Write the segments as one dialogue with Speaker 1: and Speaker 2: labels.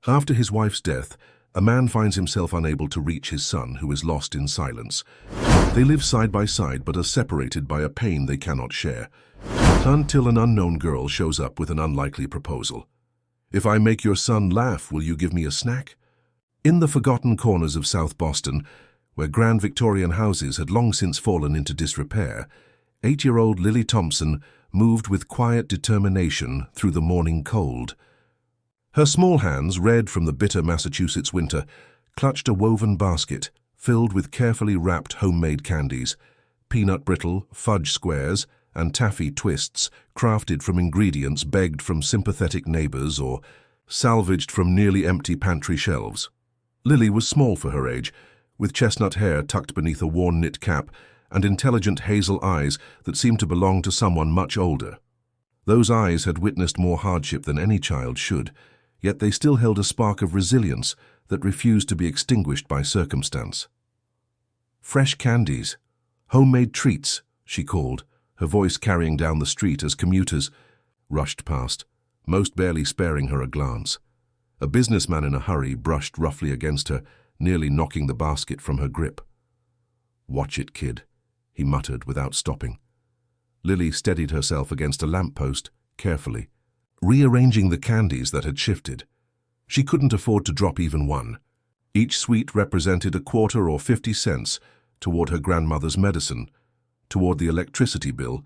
Speaker 1: After his wife's death, a man finds himself unable to reach his son, who is lost in silence. They live side by side but are separated by a pain they cannot share, until an unknown girl shows up with an unlikely proposal. "If I make your son laugh, will you give me a snack?" In the forgotten corners of South Boston, where grand Victorian houses had long since fallen into disrepair, 8-year-old Lily Thompson moved with quiet determination through the morning cold. Her small hands, red from the bitter Massachusetts winter, clutched a woven basket filled with carefully wrapped homemade candies, peanut brittle, fudge squares, and taffy twists crafted from ingredients begged from sympathetic neighbors or salvaged from nearly empty pantry shelves. Lily was small for her age, with chestnut hair tucked beneath a worn knit cap and intelligent hazel eyes that seemed to belong to someone much older. Those eyes had witnessed more hardship than any child should, yet they still held a spark of resilience that refused to be extinguished by circumstance. "Fresh candies, homemade treats," she called, her voice carrying down the street as commuters rushed past, most barely sparing her a glance. A businessman in a hurry brushed roughly against her, nearly knocking the basket from her grip. "Watch it, kid," he muttered without stopping. Lily steadied herself against a lamppost, carefully, rearranging the candies that had shifted. She couldn't afford to drop even one. Each sweet represented a quarter or 50 cents toward her grandmother's medicine, toward the electricity bill,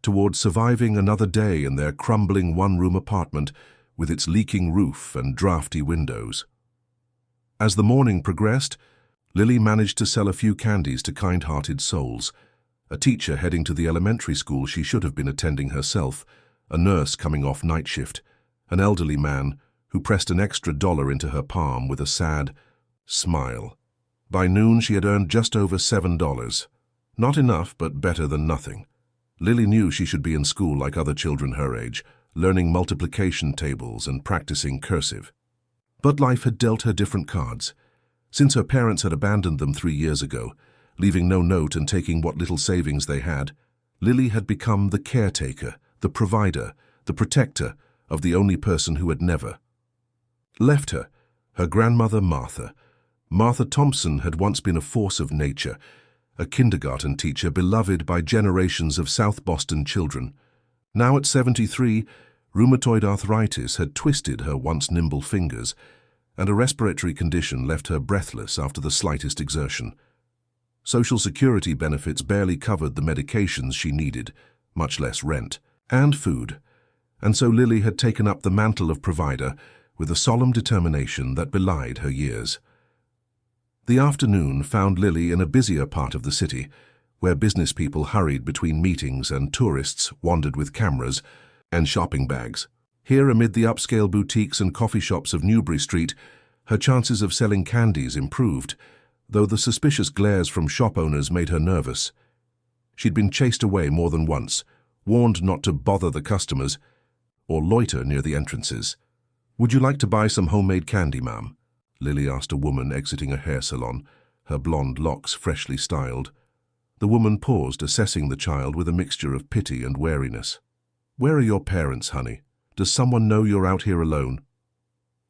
Speaker 1: toward surviving another day in their crumbling one-room apartment with its leaking roof and drafty windows. As the morning progressed, Lily managed to sell a few candies to kind-hearted souls, a teacher heading to the elementary school she should have been attending herself, a nurse coming off night shift, an elderly man who pressed an extra dollar into her palm with a sad smile. By noon she had earned just over $7. Not enough, but better than nothing. Lily knew she should be in school like other children her age, learning multiplication tables and practicing cursive. But life had dealt her different cards. Since her parents had abandoned them 3 years ago, leaving no note and taking what little savings they had, Lily had become the caretaker, the provider, the protector of the only person who had never left her, her grandmother Martha. Martha Thompson had once been a force of nature, a kindergarten teacher beloved by generations of South Boston children. Now at 73, rheumatoid arthritis had twisted her once nimble fingers, and a respiratory condition left her breathless after the slightest exertion. Social Security benefits barely covered the medications she needed, much less rent, and food, and so Lily had taken up the mantle of provider with a solemn determination that belied her years. The afternoon found Lily in a busier part of the city, where business people hurried between meetings and tourists wandered with cameras and shopping bags. Here, amid the upscale boutiques and coffee shops of Newbury Street, her chances of selling candies improved, though the suspicious glares from shop owners made her nervous. She'd been chased away more than once, warned not to bother the customers or loiter near the entrances. "Would you like to buy some homemade candy, ma'am?" Lily asked a woman exiting a hair salon, her blonde locks freshly styled. The woman paused, assessing the child with a mixture of pity and wariness. "Where are your parents, honey? Does someone know you're out here alone?"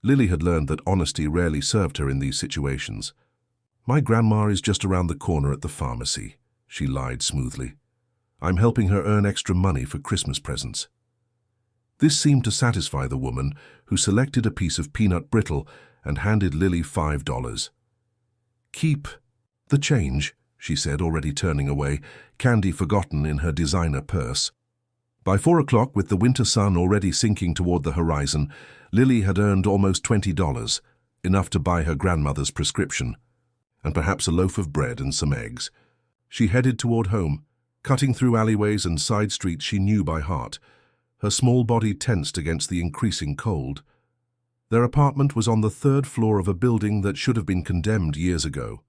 Speaker 1: Lily had learned that honesty rarely served her in these situations. "My grandma is just around the corner at the pharmacy," she lied smoothly. "I'm helping her earn extra money for Christmas presents." This seemed to satisfy the woman, who selected a piece of peanut brittle and handed Lily $5. "Keep the change," she said, already turning away, candy forgotten in her designer purse. By 4 o'clock, with the winter sun already sinking toward the horizon, Lily had earned almost $20, enough to buy her grandmother's prescription, and perhaps a loaf of bread and some eggs. She headed toward home, cutting through alleyways and side streets she knew by heart, her small body tensed against the increasing cold. Their apartment was on the 3rd floor of a building that should have been condemned years ago.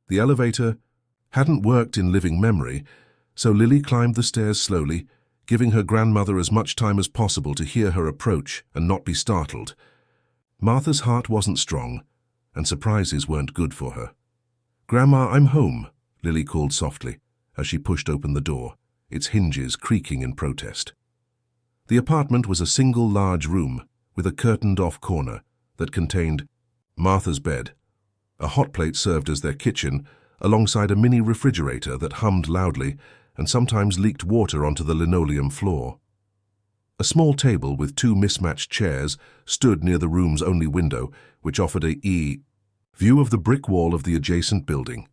Speaker 1: The elevator hadn't worked in living memory, so Lily climbed the stairs slowly, giving her grandmother as much time as possible to hear her approach and not be startled. Martha's heart wasn't strong, and surprises weren't good for her. "Grandma, I'm home," Lily called softly as she pushed open the door, its hinges creaking in protest. The apartment was a single large room with a curtained-off corner, that contained Martha's bed. A hot plate served as their kitchen, alongside a mini refrigerator that hummed loudly and sometimes leaked water onto the linoleum floor. A small table with two mismatched chairs stood near the room's only window, which offered a view of the brick wall of the adjacent building.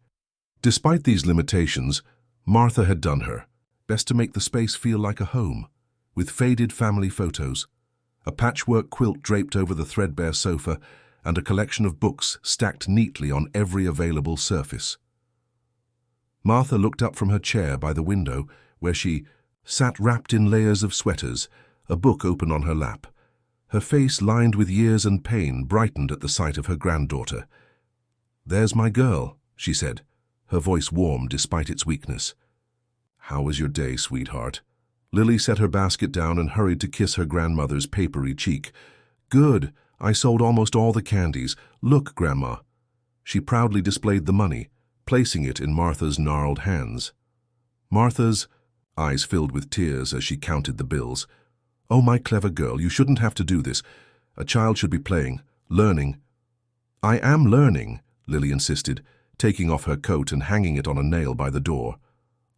Speaker 1: Despite these limitations, Martha had done her best to make the space feel like a home, with faded family photos, a patchwork quilt draped over the threadbare sofa, and a collection of books stacked neatly on every available surface. Martha looked up from her chair by the window, where she sat wrapped in layers of sweaters, a book open on her lap. Her face, lined with years and pain, brightened at the sight of her granddaughter. "There's my girl," she said, her voice warm despite its weakness. "How was your day, sweetheart?" Lily set her basket down and hurried to kiss her grandmother's papery cheek. "Good. I sold almost all the candies. Look, Grandma." She proudly displayed the money, placing it in Martha's gnarled hands. Martha's eyes filled with tears as she counted the bills. "Oh, my clever girl, you shouldn't have to do this. A child should be playing, learning." "I am learning," Lily insisted, taking off her coat and hanging it on a nail by the door.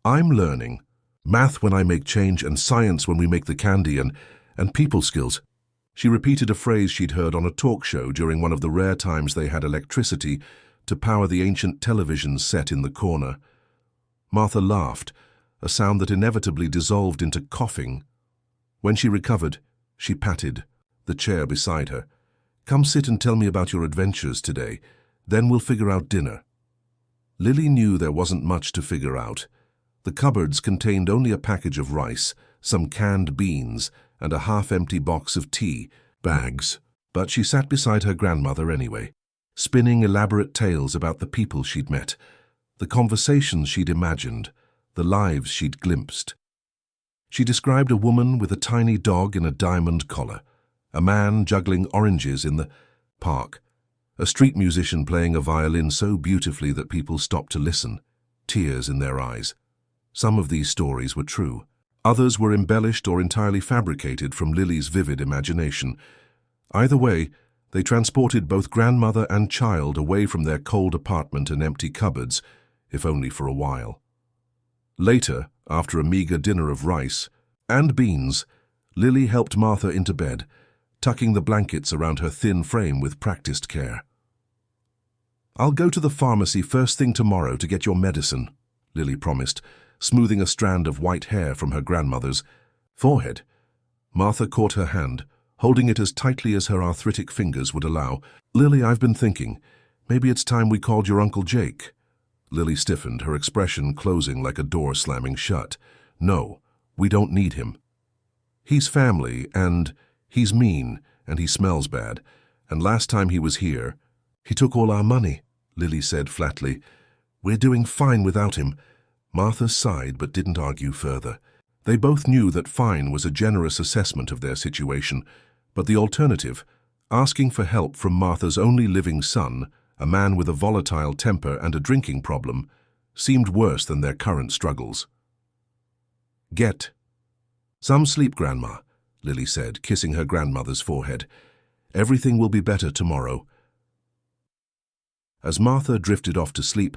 Speaker 1: "I'm learning. Math when I make change, and science when we make the candy, and people skills." She repeated a phrase she'd heard on a talk show during one of the rare times they had electricity to power the ancient television set in the corner. Martha laughed, a sound that inevitably dissolved into coughing. When she recovered, she patted the chair beside her. "Come sit and tell me about your adventures today. Then we'll figure out dinner." Lily knew there wasn't much to figure out. The cupboards contained only a package of rice, some canned beans, and a half-empty box of tea bags. But she sat beside her grandmother anyway, spinning elaborate tales about the people she'd met, the conversations she'd imagined, the lives she'd glimpsed. She described a woman with a tiny dog in a diamond collar, a man juggling oranges in the park, a street musician playing a violin so beautifully that people stopped to listen, tears in their eyes. Some of these stories were true. Others were embellished or entirely fabricated from Lily's vivid imagination. Either way, they transported both grandmother and child away from their cold apartment and empty cupboards, if only for a while. Later, after a meager dinner of rice and beans, Lily helped Martha into bed, tucking the blankets around her thin frame with practiced care. "I'll go to the pharmacy first thing tomorrow to get your medicine," Lily promised, smoothing a strand of white hair from her grandmother's forehead. Martha caught her hand, holding it as tightly as her arthritic fingers would allow. "Lily, I've been thinking. Maybe it's time we called your Uncle Jake." Lily stiffened, her expression closing like a door slamming shut. "No, we don't need him. He's family, and he's mean, and he smells bad. And last time he was here, he took all our money," Lily said flatly. "We're doing fine without him." Martha sighed but didn't argue further. They both knew that fine was a generous assessment of their situation, but the alternative, asking for help from Martha's only living son, a man with a volatile temper and a drinking problem, seemed worse than their current struggles. "Get some sleep, Grandma," Lily said, kissing her grandmother's forehead. "Everything will be better tomorrow." As Martha drifted off to sleep,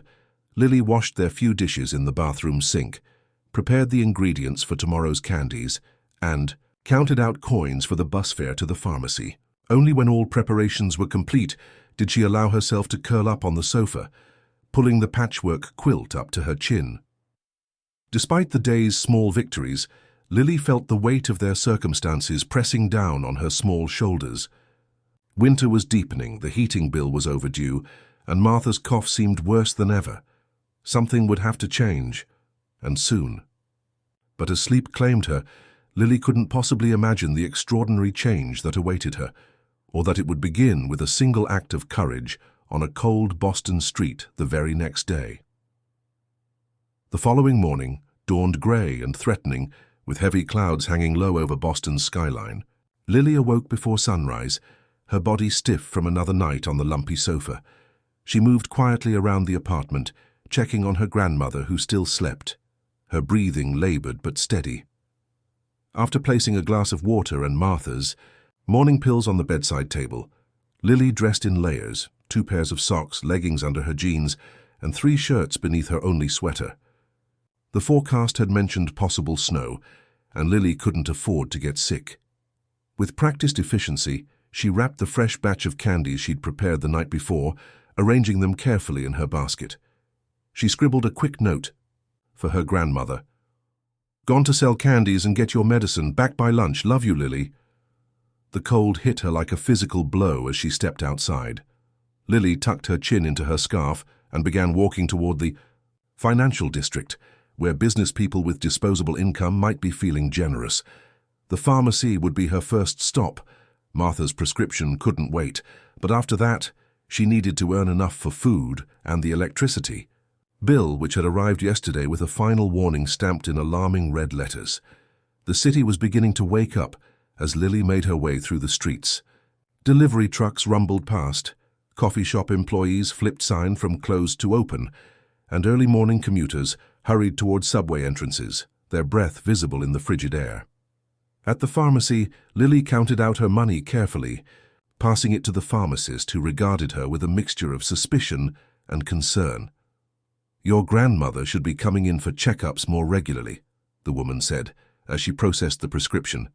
Speaker 1: Lily washed their few dishes in the bathroom sink, prepared the ingredients for tomorrow's candies, and counted out coins for the bus fare to the pharmacy. Only when all preparations were complete did she allow herself to curl up on the sofa, pulling the patchwork quilt up to her chin. Despite the day's small victories, Lily felt the weight of their circumstances pressing down on her small shoulders. Winter was deepening, the heating bill was overdue, and Martha's cough seemed worse than ever. Something would have to change, and soon. But as sleep claimed her, Lily couldn't possibly imagine the extraordinary change that awaited her, or that it would begin with a single act of courage on a cold Boston street the very next day. The following morning dawned grey and threatening, with heavy clouds hanging low over Boston's skyline. Lily awoke before sunrise, her body stiff from another night on the lumpy sofa. She moved quietly around the apartment, checking on her grandmother who still slept, her breathing laboured but steady. After placing a glass of water and Martha's morning pills on the bedside table, Lily dressed in layers, 2 pairs of socks, leggings under her jeans, and 3 shirts beneath her only sweater. The forecast had mentioned possible snow, and Lily couldn't afford to get sick. With practiced efficiency, she wrapped the fresh batch of candies she'd prepared the night before, arranging them carefully in her basket. She scribbled a quick note for her grandmother. "Gone to sell candies and get your medicine. Back by lunch. Love you, Lily." The cold hit her like a physical blow as she stepped outside. Lily tucked her chin into her scarf and began walking toward the financial district, where business people with disposable income might be feeling generous. The pharmacy would be her first stop. Martha's prescription couldn't wait, but after that, she needed to earn enough for food and the electricity bill, which had arrived yesterday with a final warning stamped in alarming red letters. The city was beginning to wake up as Lily made her way through the streets. Delivery trucks rumbled past, coffee shop employees flipped sign from closed to open, and early morning commuters hurried toward subway entrances, their breath visible in the frigid air. At the pharmacy, Lily counted out her money carefully, passing it to the pharmacist, who regarded her with a mixture of suspicion and concern. "Your grandmother should be coming in for checkups more regularly," the woman said, as she processed the prescription.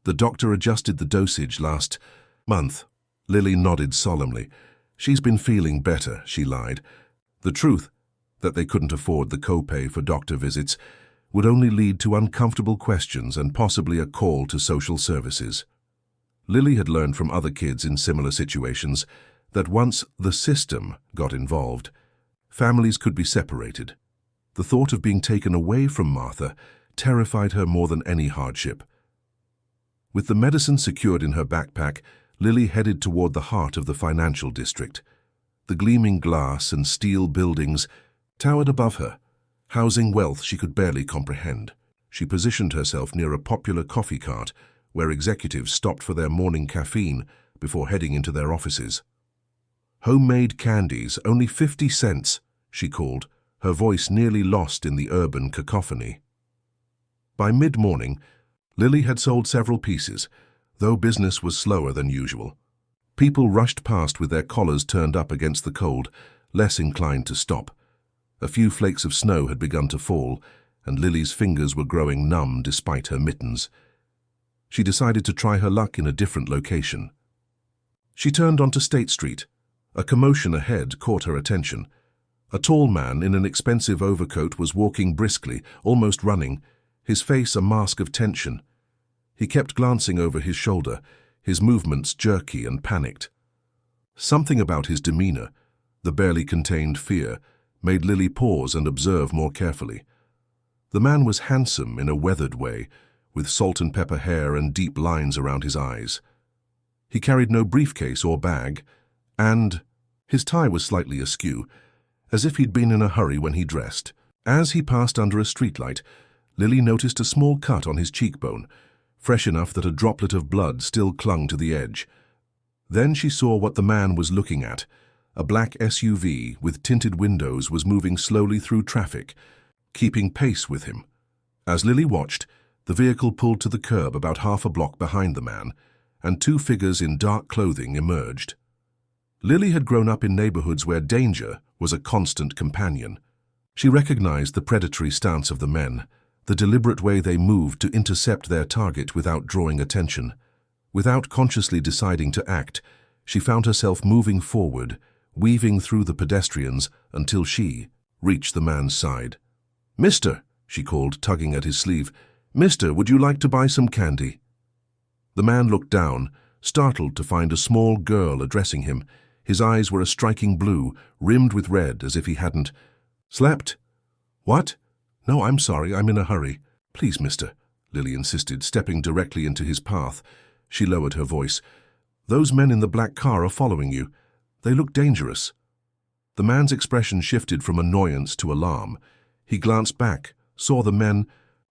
Speaker 1: "The doctor adjusted the dosage last month." Lily nodded solemnly. "She's been feeling better," she lied. The truth, that they couldn't afford the copay for doctor visits, would only lead to uncomfortable questions and possibly a call to social services. Lily had learned from other kids in similar situations that once the system got involved, families could be separated. The thought of being taken away from Martha terrified her more than any hardship. With the medicine secured in her backpack, Lily headed toward the heart of the financial district. The gleaming glass and steel buildings towered above her, housing wealth she could barely comprehend. She positioned herself near a popular coffee cart where executives stopped for their morning caffeine before heading into their offices. "Homemade candies, only 50 cents, she called, her voice nearly lost in the urban cacophony. By mid-morning, Lily had sold several pieces, though business was slower than usual. People rushed past with their collars turned up against the cold, less inclined to stop. A few flakes of snow had begun to fall, and Lily's fingers were growing numb despite her mittens. She decided to try her luck in a different location. She turned onto State Street. A commotion ahead caught her attention. A tall man in an expensive overcoat was walking briskly, almost running, his face a mask of tension. He kept glancing over his shoulder, his movements jerky and panicked. Something about his demeanor, the barely contained fear, made Lily pause and observe more carefully. The man was handsome in a weathered way, with salt and pepper hair and deep lines around his eyes. He carried no briefcase or bag, and his tie was slightly askew, as if he'd been in a hurry when he dressed. As he passed under a streetlight, Lily noticed a small cut on his cheekbone, fresh enough that a droplet of blood still clung to the edge. Then she saw what the man was looking at. A black SUV with tinted windows was moving slowly through traffic, keeping pace with him. As Lily watched, the vehicle pulled to the curb about half a block behind the man, and 2 figures in dark clothing emerged. Lily had grown up in neighborhoods where danger was a constant companion. She recognized the predatory stance of the men, the deliberate way they moved to intercept their target without drawing attention. Without consciously deciding to act, she found herself moving forward, weaving through the pedestrians until she reached the man's side. "Mister," she called, tugging at his sleeve. "Mister, would you like to buy some candy?" The man looked down, startled to find a small girl addressing him. His eyes were a striking blue, rimmed with red, as if he hadn't slept. "What? No, I'm sorry, I'm in a hurry. Please, mister," Lily insisted, stepping directly into his path. She lowered her voice. "Those men in the black car are following you. They look dangerous." The man's expression shifted from annoyance to alarm. He glanced back, saw the men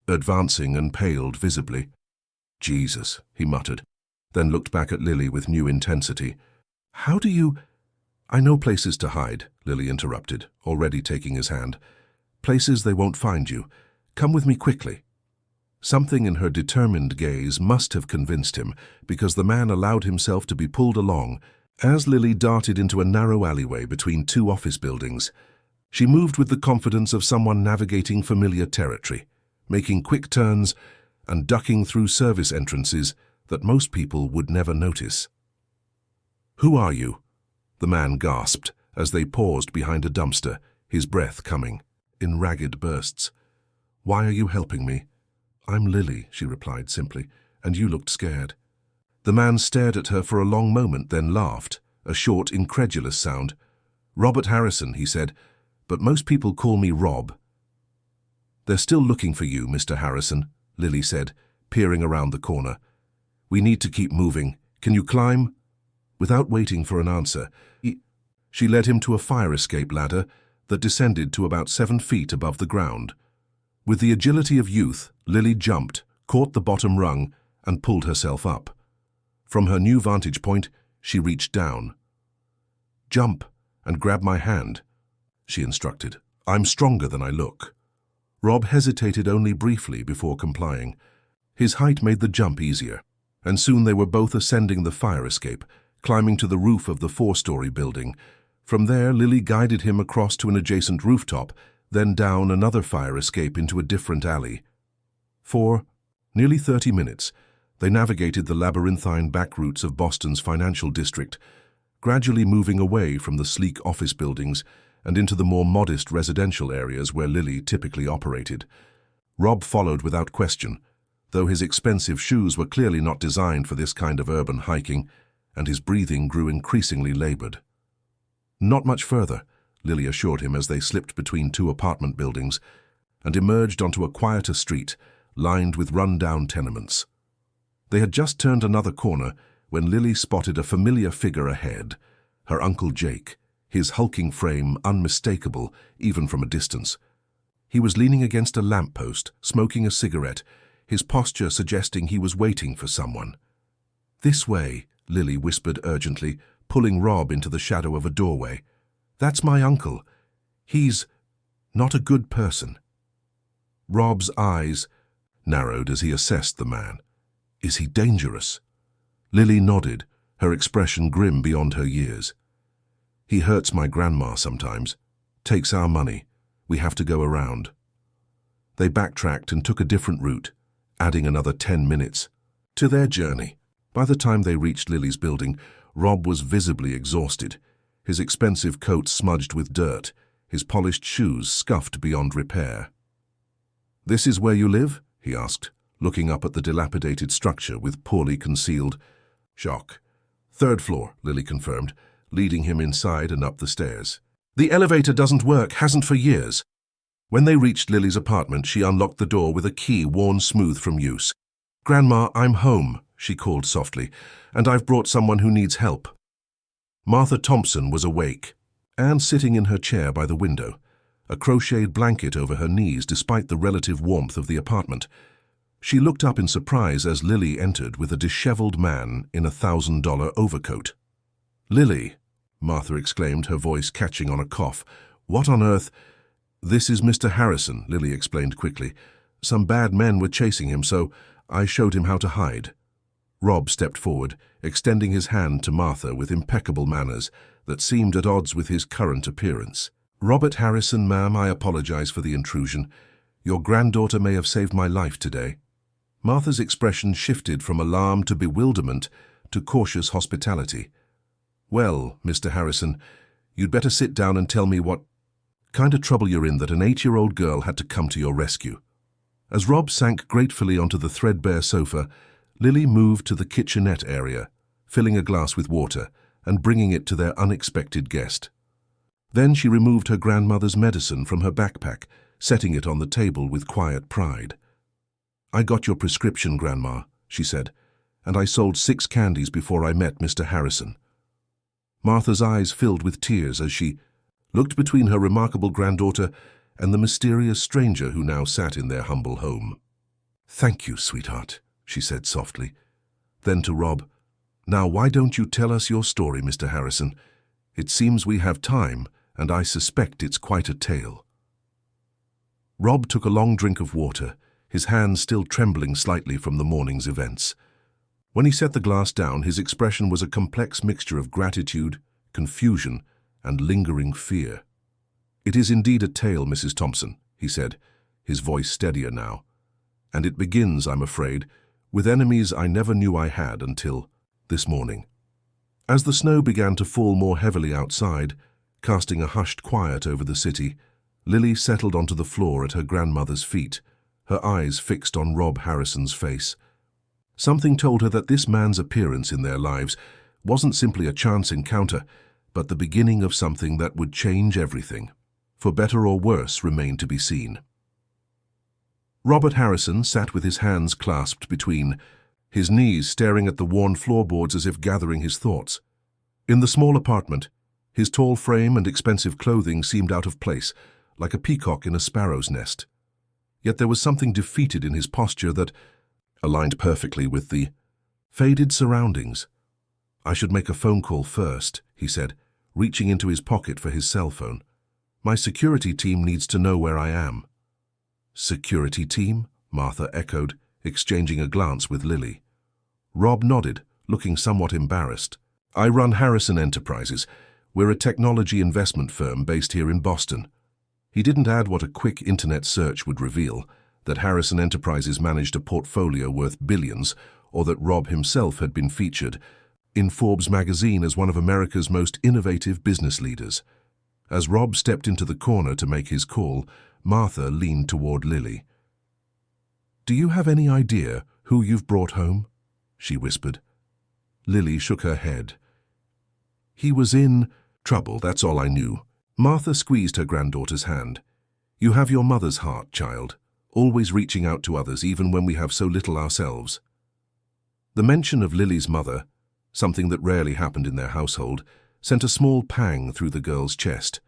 Speaker 1: advancing, and paled visibly. "Jesus," he muttered, then looked back at Lily with new intensity. "How do you—" "I know places to hide," Lily interrupted, already taking his hand. "Places they won't find you. Come with me quickly." Something in her determined gaze must have convinced him, because the man allowed himself to be pulled along as Lily darted into a narrow alleyway between two office buildings. She moved with the confidence of someone navigating familiar territory, making quick turns and ducking through service entrances that most people would never notice. "Who are you?" the man gasped as they paused behind a dumpster, his breath coming in ragged bursts. "Why are you helping me?" "I'm Lily," she replied simply, "and you looked scared." The man stared at her for a long moment, then laughed, a short, incredulous sound. "Robert Harrison," he said, "but most people call me Rob." "They're still looking for you, Mr. Harrison," Lily said, peering around the corner. "We need to keep moving. Can you climb?" Without waiting for an answer, she led him to a fire escape ladder that descended to about 7 feet above the ground. With the agility of youth, Lily jumped, caught the bottom rung, and pulled herself up. From her new vantage point, she reached down. "Jump and grab my hand," she instructed. "I'm stronger than I look." Rob hesitated only briefly before complying. His height made the jump easier, and soon they were both ascending the fire escape, climbing to the roof of the 4-story building. From there, Lily guided him across to an adjacent rooftop, then down another fire escape into a different alley. For nearly 30 minutes, they navigated the labyrinthine back routes of Boston's financial district, gradually moving away from the sleek office buildings and into the more modest residential areas where Lily typically operated. Rob followed without question, though his expensive shoes were clearly not designed for this kind of urban hiking, and his breathing grew increasingly labored. "Not much further," Lily assured him as they slipped between two apartment buildings and emerged onto a quieter street lined with run-down tenements. They had just turned another corner when Lily spotted a familiar figure ahead, her Uncle Jake, his hulking frame unmistakable even from a distance. He was leaning against a lamppost, smoking a cigarette, his posture suggesting he was waiting for someone. "This way," Lily whispered urgently, pulling Rob into the shadow of a doorway. "That's my uncle. He's not a good person." Rob's eyes narrowed as he assessed the man. "Is he dangerous?" Lily nodded, her expression grim beyond her years. "He hurts my grandma sometimes. Takes our money. We have to go around." They backtracked and took a different route, adding another 10 minutes to their journey. By the time they reached Lily's building, Rob was visibly exhausted, his expensive coat smudged with dirt, his polished shoes scuffed beyond repair. "This is where you live?" he asked, looking up at the dilapidated structure with poorly concealed shock. "3rd floor," Lily confirmed, leading him inside and up the stairs. "The elevator doesn't work, hasn't for years." When they reached Lily's apartment, she unlocked the door with a key worn smooth from use. "Grandma, I'm home," she called softly, "and I've brought someone who needs help." Martha Thompson was awake and sitting in her chair by the window, a crocheted blanket over her knees despite the relative warmth of the apartment. She looked up in surprise as Lily entered with a disheveled man in a $1,000 overcoat. "Lily," Martha exclaimed, her voice catching on a cough. "What on earth—" "This is Mr. Harrison," Lily explained quickly. "Some bad men were chasing him, so I showed him how to hide." Rob stepped forward, extending his hand to Martha with impeccable manners that seemed at odds with his current appearance. "Robert Harrison, ma'am, I apologize for the intrusion. Your granddaughter may have saved my life today." Martha's expression shifted from alarm to bewilderment to cautious hospitality. "Well, Mr. Harrison, you'd better sit down and tell me what kind of trouble you're in that an 8-year-old girl had to come to your rescue." As Rob sank gratefully onto the threadbare sofa, Lily moved to the kitchenette area, filling a glass with water and bringing it to their unexpected guest. Then she removed her grandmother's medicine from her backpack, setting it on the table with quiet pride. "I got your prescription, Grandma," she said, "and I sold 6 candies before I met Mr. Harrison." Martha's eyes filled with tears as she looked between her remarkable granddaughter and the mysterious stranger who now sat in their humble home. "Thank you, sweetheart," she said softly. Then to Rob, "Now why don't you tell us your story, Mr. Harrison? It seems we have time, and I suspect it's quite a tale." Rob took a long drink of water, his hands still trembling slightly from the morning's events. When he set the glass down, his expression was a complex mixture of gratitude, confusion, and lingering fear. "It is indeed a tale, Mrs. Thompson," he said, his voice steadier now. "And it begins, I'm afraid, with enemies I never knew I had until this morning." As the snow began to fall more heavily outside, casting a hushed quiet over the city, Lily settled onto the floor at her grandmother's feet, her eyes fixed on Rob Harrison's face. Something told her that this man's appearance in their lives wasn't simply a chance encounter, but the beginning of something that would change everything. For better or worse remained to be seen. Robert Harrison sat with his hands clasped between, his knees staring at the worn floorboards as if gathering his thoughts. In the small apartment, his tall frame and expensive clothing seemed out of place, like a peacock in a sparrow's nest. Yet there was something defeated in his posture that aligned perfectly with the faded surroundings. "I should make a phone call first," he said, reaching into his pocket for his cell phone. "My security team needs to know where I am." "Security team?" Martha echoed, exchanging a glance with Lily. Rob nodded, looking somewhat embarrassed. "I run Harrison Enterprises. We're a technology investment firm based here in Boston." He didn't add what a quick internet search would reveal, that Harrison Enterprises managed a portfolio worth billions, or that Rob himself had been featured in Forbes magazine as one of America's most innovative business leaders. As Rob stepped into the corner to make his call, Martha leaned toward Lily. "Do you have any idea who you've brought home?" she whispered. Lily shook her head. "He was in trouble, that's all I knew." Martha squeezed her granddaughter's hand. "You have your mother's heart, child, always reaching out to others even when we have so little ourselves." The mention of Lily's mother, something that rarely happened in their household, sent a small pang through the girl's chest.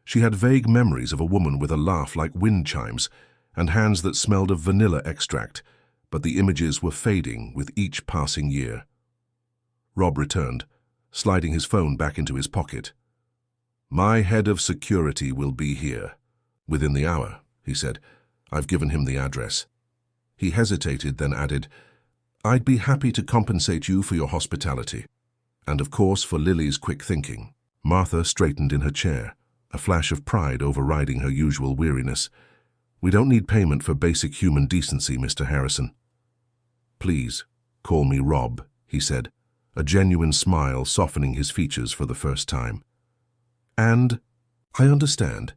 Speaker 1: She had vague memories of a woman with a laugh like wind chimes and hands that smelled of vanilla extract, but the images were fading with each passing year. Rob returned, sliding his phone back into his pocket. "My head of security will be here within the hour," he said. "I've given him the address." He hesitated, then added, "I'd be happy to compensate you for your hospitality. And of course for Lily's quick thinking." Martha straightened in her chair, a flash of pride overriding her usual weariness. "We don't need payment for basic human decency, Mr. Harrison." "Please, call me Rob," he said, a genuine smile softening his features for the first time. "And I understand,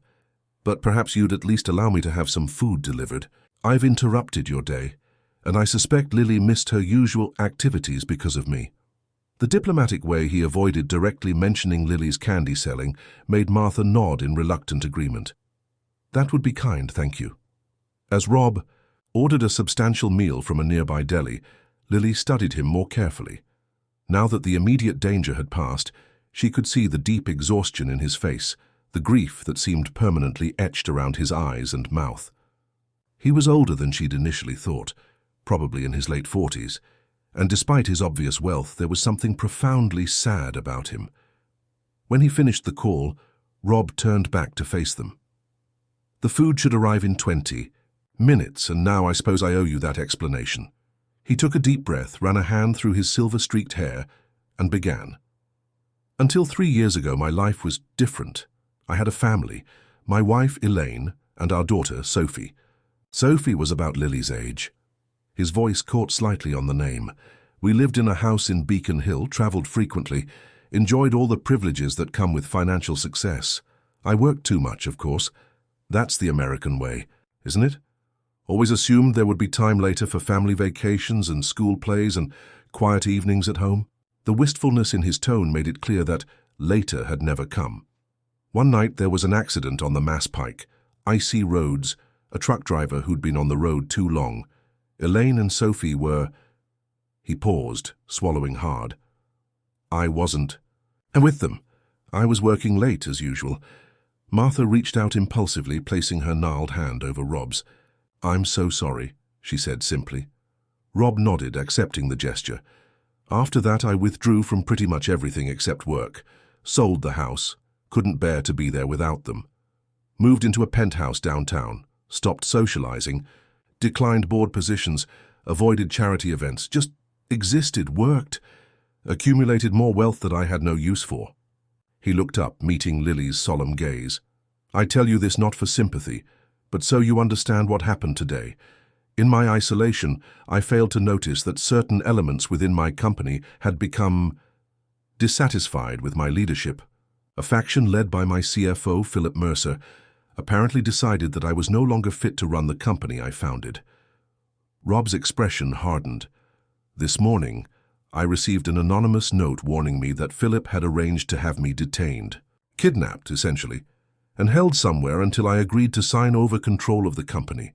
Speaker 1: but perhaps you'd at least allow me to have some food delivered. I've interrupted your day, and I suspect Lily missed her usual activities because of me." The diplomatic way he avoided directly mentioning Lily's candy selling made Martha nod in reluctant agreement. "That would be kind, thank you." As Rob ordered a substantial meal from a nearby deli, Lily studied him more carefully. Now that the immediate danger had passed, she could see the deep exhaustion in his face, the grief that seemed permanently etched around his eyes and mouth. He was older than she'd initially thought, probably in his late 40s, and despite his obvious wealth, there was something profoundly sad about him. When he finished the call, Rob turned back to face them. "The food should arrive in 20 minutes, and now I suppose I owe you that explanation." He took a deep breath, ran a hand through his silver-streaked hair, and began. "Until 3 years ago, my life was different. I had a family, my wife Elaine, and our daughter Sophie. Sophie was about Lily's age." His voice caught slightly on the name. "We lived in a house in Beacon Hill, traveled frequently, enjoyed all the privileges that come with financial success. I worked too much, of course. That's the American way, isn't it? Always assumed there would be time later for family vacations and school plays and quiet evenings at home." The wistfulness in his tone made it clear that later had never come. One night there was an accident on the Mass Pike, icy roads, a truck driver who'd been on the road too long. Elaine and Sophie were... He paused, swallowing hard. "I wasn't. And with them. I was working late, as usual." Martha reached out impulsively, placing her gnarled hand over Rob's. "I'm so sorry," she said simply. Rob nodded, accepting the gesture. "After that, I withdrew from pretty much everything except work. Sold the house. Couldn't bear to be there without them. Moved into a penthouse downtown. Stopped socializing. declined board positions, avoided charity events, just existed, worked, accumulated more wealth that I had no use for. He looked up, meeting Lily's solemn gaze. I tell you this not for sympathy, but so you understand what happened today. In my isolation, I failed to notice that certain elements within my company had become dissatisfied with my leadership. A faction led by my CFO, Philip Mercer, apparently decided that I was no longer fit to run the company I founded. Rob's expression hardened. This morning, I received an anonymous note warning me that Philip had arranged to have me detained, kidnapped, essentially, and held somewhere until I agreed to sign over control of the company.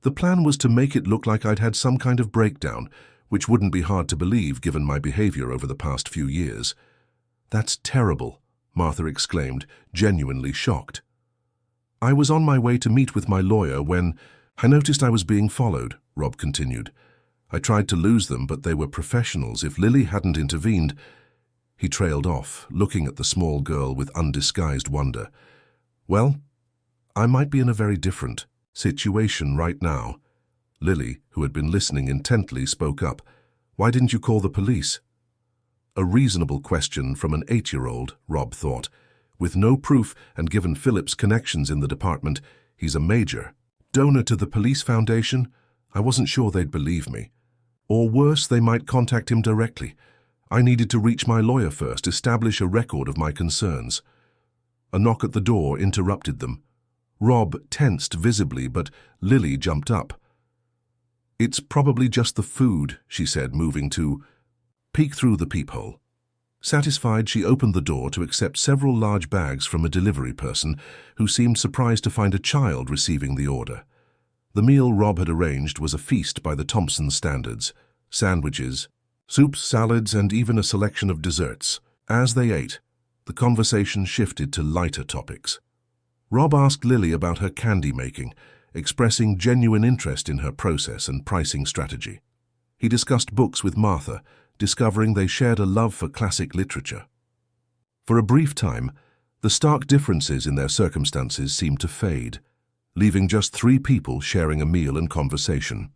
Speaker 1: The plan was to make it look like I'd had some kind of breakdown, which wouldn't be hard to believe given my behavior over the past few years. That's terrible, Martha exclaimed, genuinely shocked. I was on my way to meet with my lawyer when I noticed I was being followed, Rob continued. I tried to lose them, but they were professionals. If Lily hadn't intervened... He trailed off, looking at the small girl with undisguised wonder. Well, I might be in a very different situation right now. Lily, who had been listening intently, spoke up. Why didn't you call the police? A reasonable question from an 8-year-old, Rob thought. With no proof and given Philip's connections in the department, he's a major donor to the police foundation. I wasn't sure they'd believe me. Or worse, they might contact him directly. I needed to reach my lawyer first, establish a record of my concerns. A knock at the door interrupted them. Rob tensed visibly, but Lily jumped up. It's probably just the food, she said, moving to peek through the peephole. Satisfied, she opened the door to accept several large bags from a delivery person who seemed surprised to find a child receiving the order. The meal Rob had arranged was a feast by the Thompson standards: sandwiches, soups, salads, and even a selection of desserts. As they ate, the conversation shifted to lighter topics. Rob asked Lily about her candy making, expressing genuine interest in her process and pricing strategy. He discussed books with Martha, discovering they shared a love for classic literature. For a brief time, the stark differences in their circumstances seemed to fade, leaving just 3 people sharing a meal and conversation.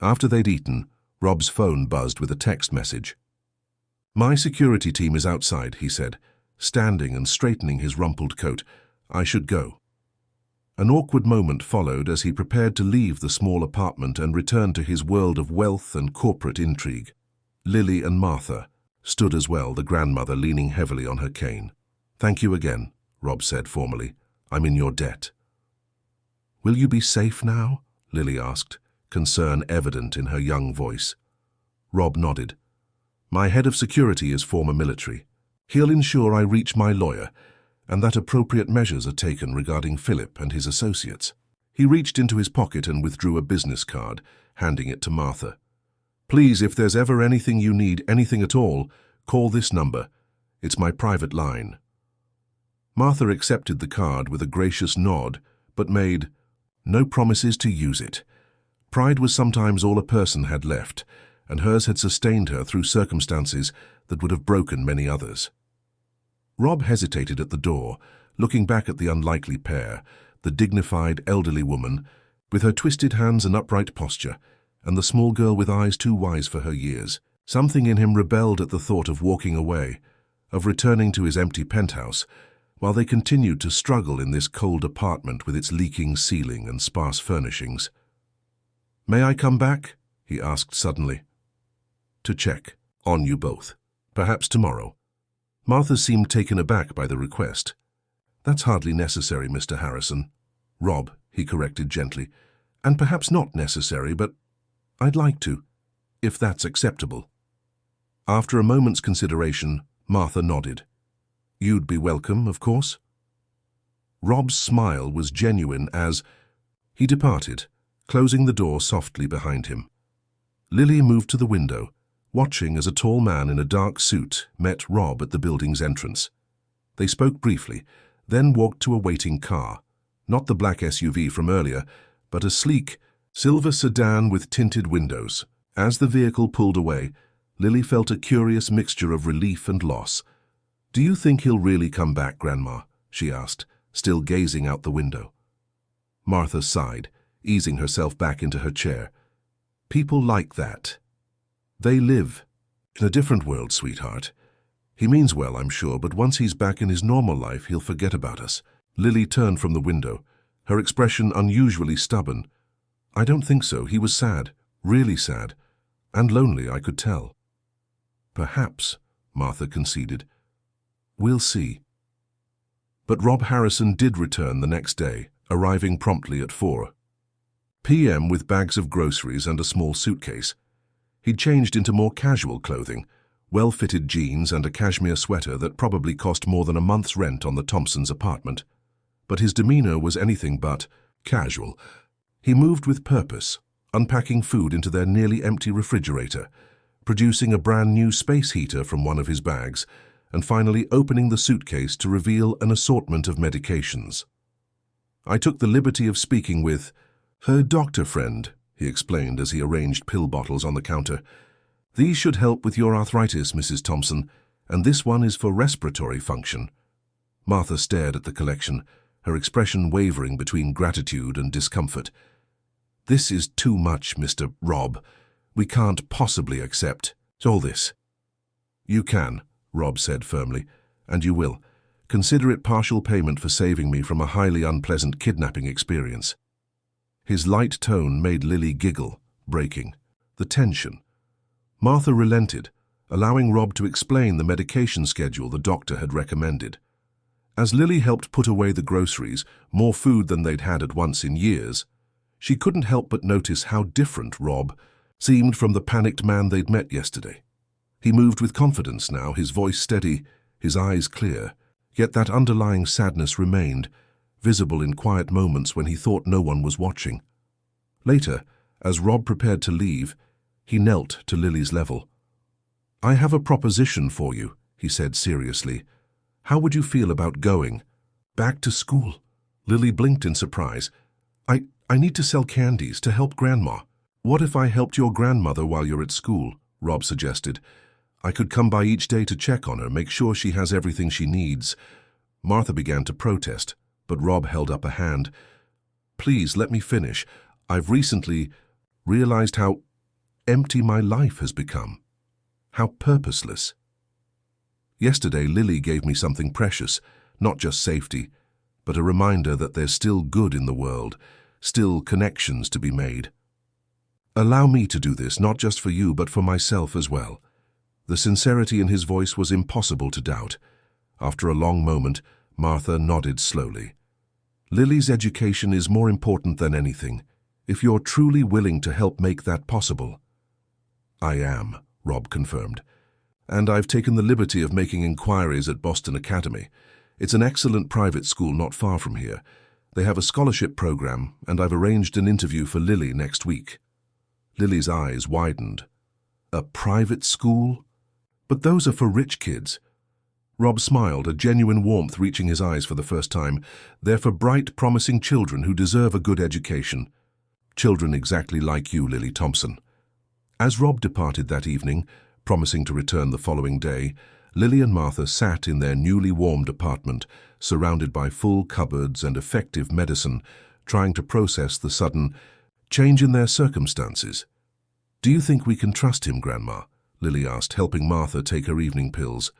Speaker 1: After they'd eaten, Rob's phone buzzed with a text message. My security team is outside, he said, standing and straightening his rumpled coat. I should go. An awkward moment followed as he prepared to leave the small apartment and return to his world of wealth and corporate intrigue. Lily and Martha stood as well, the grandmother leaning heavily on her cane. Thank you again, Rob said formally. I'm in your debt. Will you be safe now? Lily asked, concern evident in her young voice. Rob nodded. My head of security is former military. He'll ensure I reach my lawyer, and that appropriate measures are taken regarding Philip and his associates. He reached into his pocket and withdrew a business card, handing it to Martha. Please, if there's ever anything you need, anything at all, call this number. It's my private line. Martha accepted the card with a gracious nod, but made no promises to use it. Pride was sometimes all a person had left, and hers had sustained her through circumstances that would have broken many others. Rob hesitated at the door, looking back at the unlikely pair, the dignified elderly woman, with her twisted hands and upright posture, and the small girl with eyes too wise for her years. Something in him rebelled at the thought of walking away, of returning to his empty penthouse, while they continued to struggle in this cold apartment with its leaking ceiling and sparse furnishings. May I come back? He asked suddenly. To check on you both. Perhaps tomorrow. Martha seemed taken aback by the request. That's hardly necessary, Mr. Harrison. Rob, he corrected gently. And perhaps not necessary, but I'd like to, if that's acceptable. After a moment's consideration, Martha nodded. You'd be welcome, of course. Rob's smile was genuine as he departed, closing the door softly behind him. Lily moved to the window, watching as a tall man in a dark suit met Rob at the building's entrance. They spoke briefly, then walked to a waiting car, not the black SUV from earlier, but a sleek, silver sedan with tinted windows. As the vehicle pulled away, Lily felt a curious mixture of relief and loss. Do you think he'll really come back, Grandma? She asked, still gazing out the window. Martha sighed. easing herself back into her chair. People like that. They live in a different world, sweetheart. He means well, I'm sure, but once he's back in his normal life, he'll forget about us. Lily turned from the window, her expression unusually stubborn. I don't think so. He was sad, really sad, and lonely, I could tell. Perhaps, Martha conceded. We'll see. But Rob Harrison did return the next day, arriving promptly at 4 p.m. with bags of groceries and a small suitcase. He'd changed into more casual clothing, well-fitted jeans and a cashmere sweater that probably cost more than a month's rent on the Thompsons' apartment. But his demeanor was anything but casual. He moved with purpose, unpacking food into their nearly empty refrigerator, producing a brand new space heater from one of his bags, and finally opening the suitcase to reveal an assortment of medications. I took the liberty of speaking with her doctor friend, he explained as he arranged pill bottles on the counter. These should help with your arthritis, Mrs. Thompson, and this one is for respiratory function. Martha stared at the collection, her expression wavering between gratitude and discomfort. This is too much, Mr. Rob. We can't possibly accept all this. You can, Rob said firmly, and you will. Consider it partial payment for saving me from a highly unpleasant kidnapping experience. His light tone made Lily giggle, breaking the tension. Martha relented, allowing Rob to explain the medication schedule the doctor had recommended. As Lily helped put away the groceries, more food than they'd had at once in years, she couldn't help but notice how different Rob seemed from the panicked man they'd met yesterday. He moved with confidence now, his voice steady, his eyes clear, yet that underlying sadness remained, visible in quiet moments when he thought no one was watching. Later, as Rob prepared to leave, he knelt to Lily's level. I have a proposition for you, he said seriously. How would you feel about going back to school? Lily blinked in surprise. I need to sell candies to help Grandma. What if I helped your grandmother while you're at school? Rob suggested. I could come by each day to check on her, make sure she has everything she needs. Martha began to protest, but Rob held up a hand. Please, let me finish. I've recently realized how empty my life has become. How purposeless. Yesterday, Lily gave me something precious, not just safety, but a reminder that there's still good in the world, still connections to be made. Allow me to do this, not just for you, but for myself as well. The sincerity in his voice was impossible to doubt. After a long moment, Martha nodded slowly. Lily's education is more important than anything, if you're truly willing to help make that possible. I am, Rob confirmed. And I've taken the liberty of making inquiries at Boston Academy. It's an excellent private school not far from here. They have a scholarship program, and I've arranged an interview for Lily next week. Lily's eyes widened. A private school? But those are for rich kids. Rob smiled, a genuine warmth reaching his eyes for the first time. They're for bright, promising children who deserve a good education. Children exactly like you, Lily Thompson. As Rob departed that evening, promising to return the following day, Lily and Martha sat in their newly warmed apartment, surrounded by full cupboards and effective medicine, trying to process the sudden change in their circumstances. Do you think we can trust him, Grandma? Lily asked, helping Martha take her evening pills.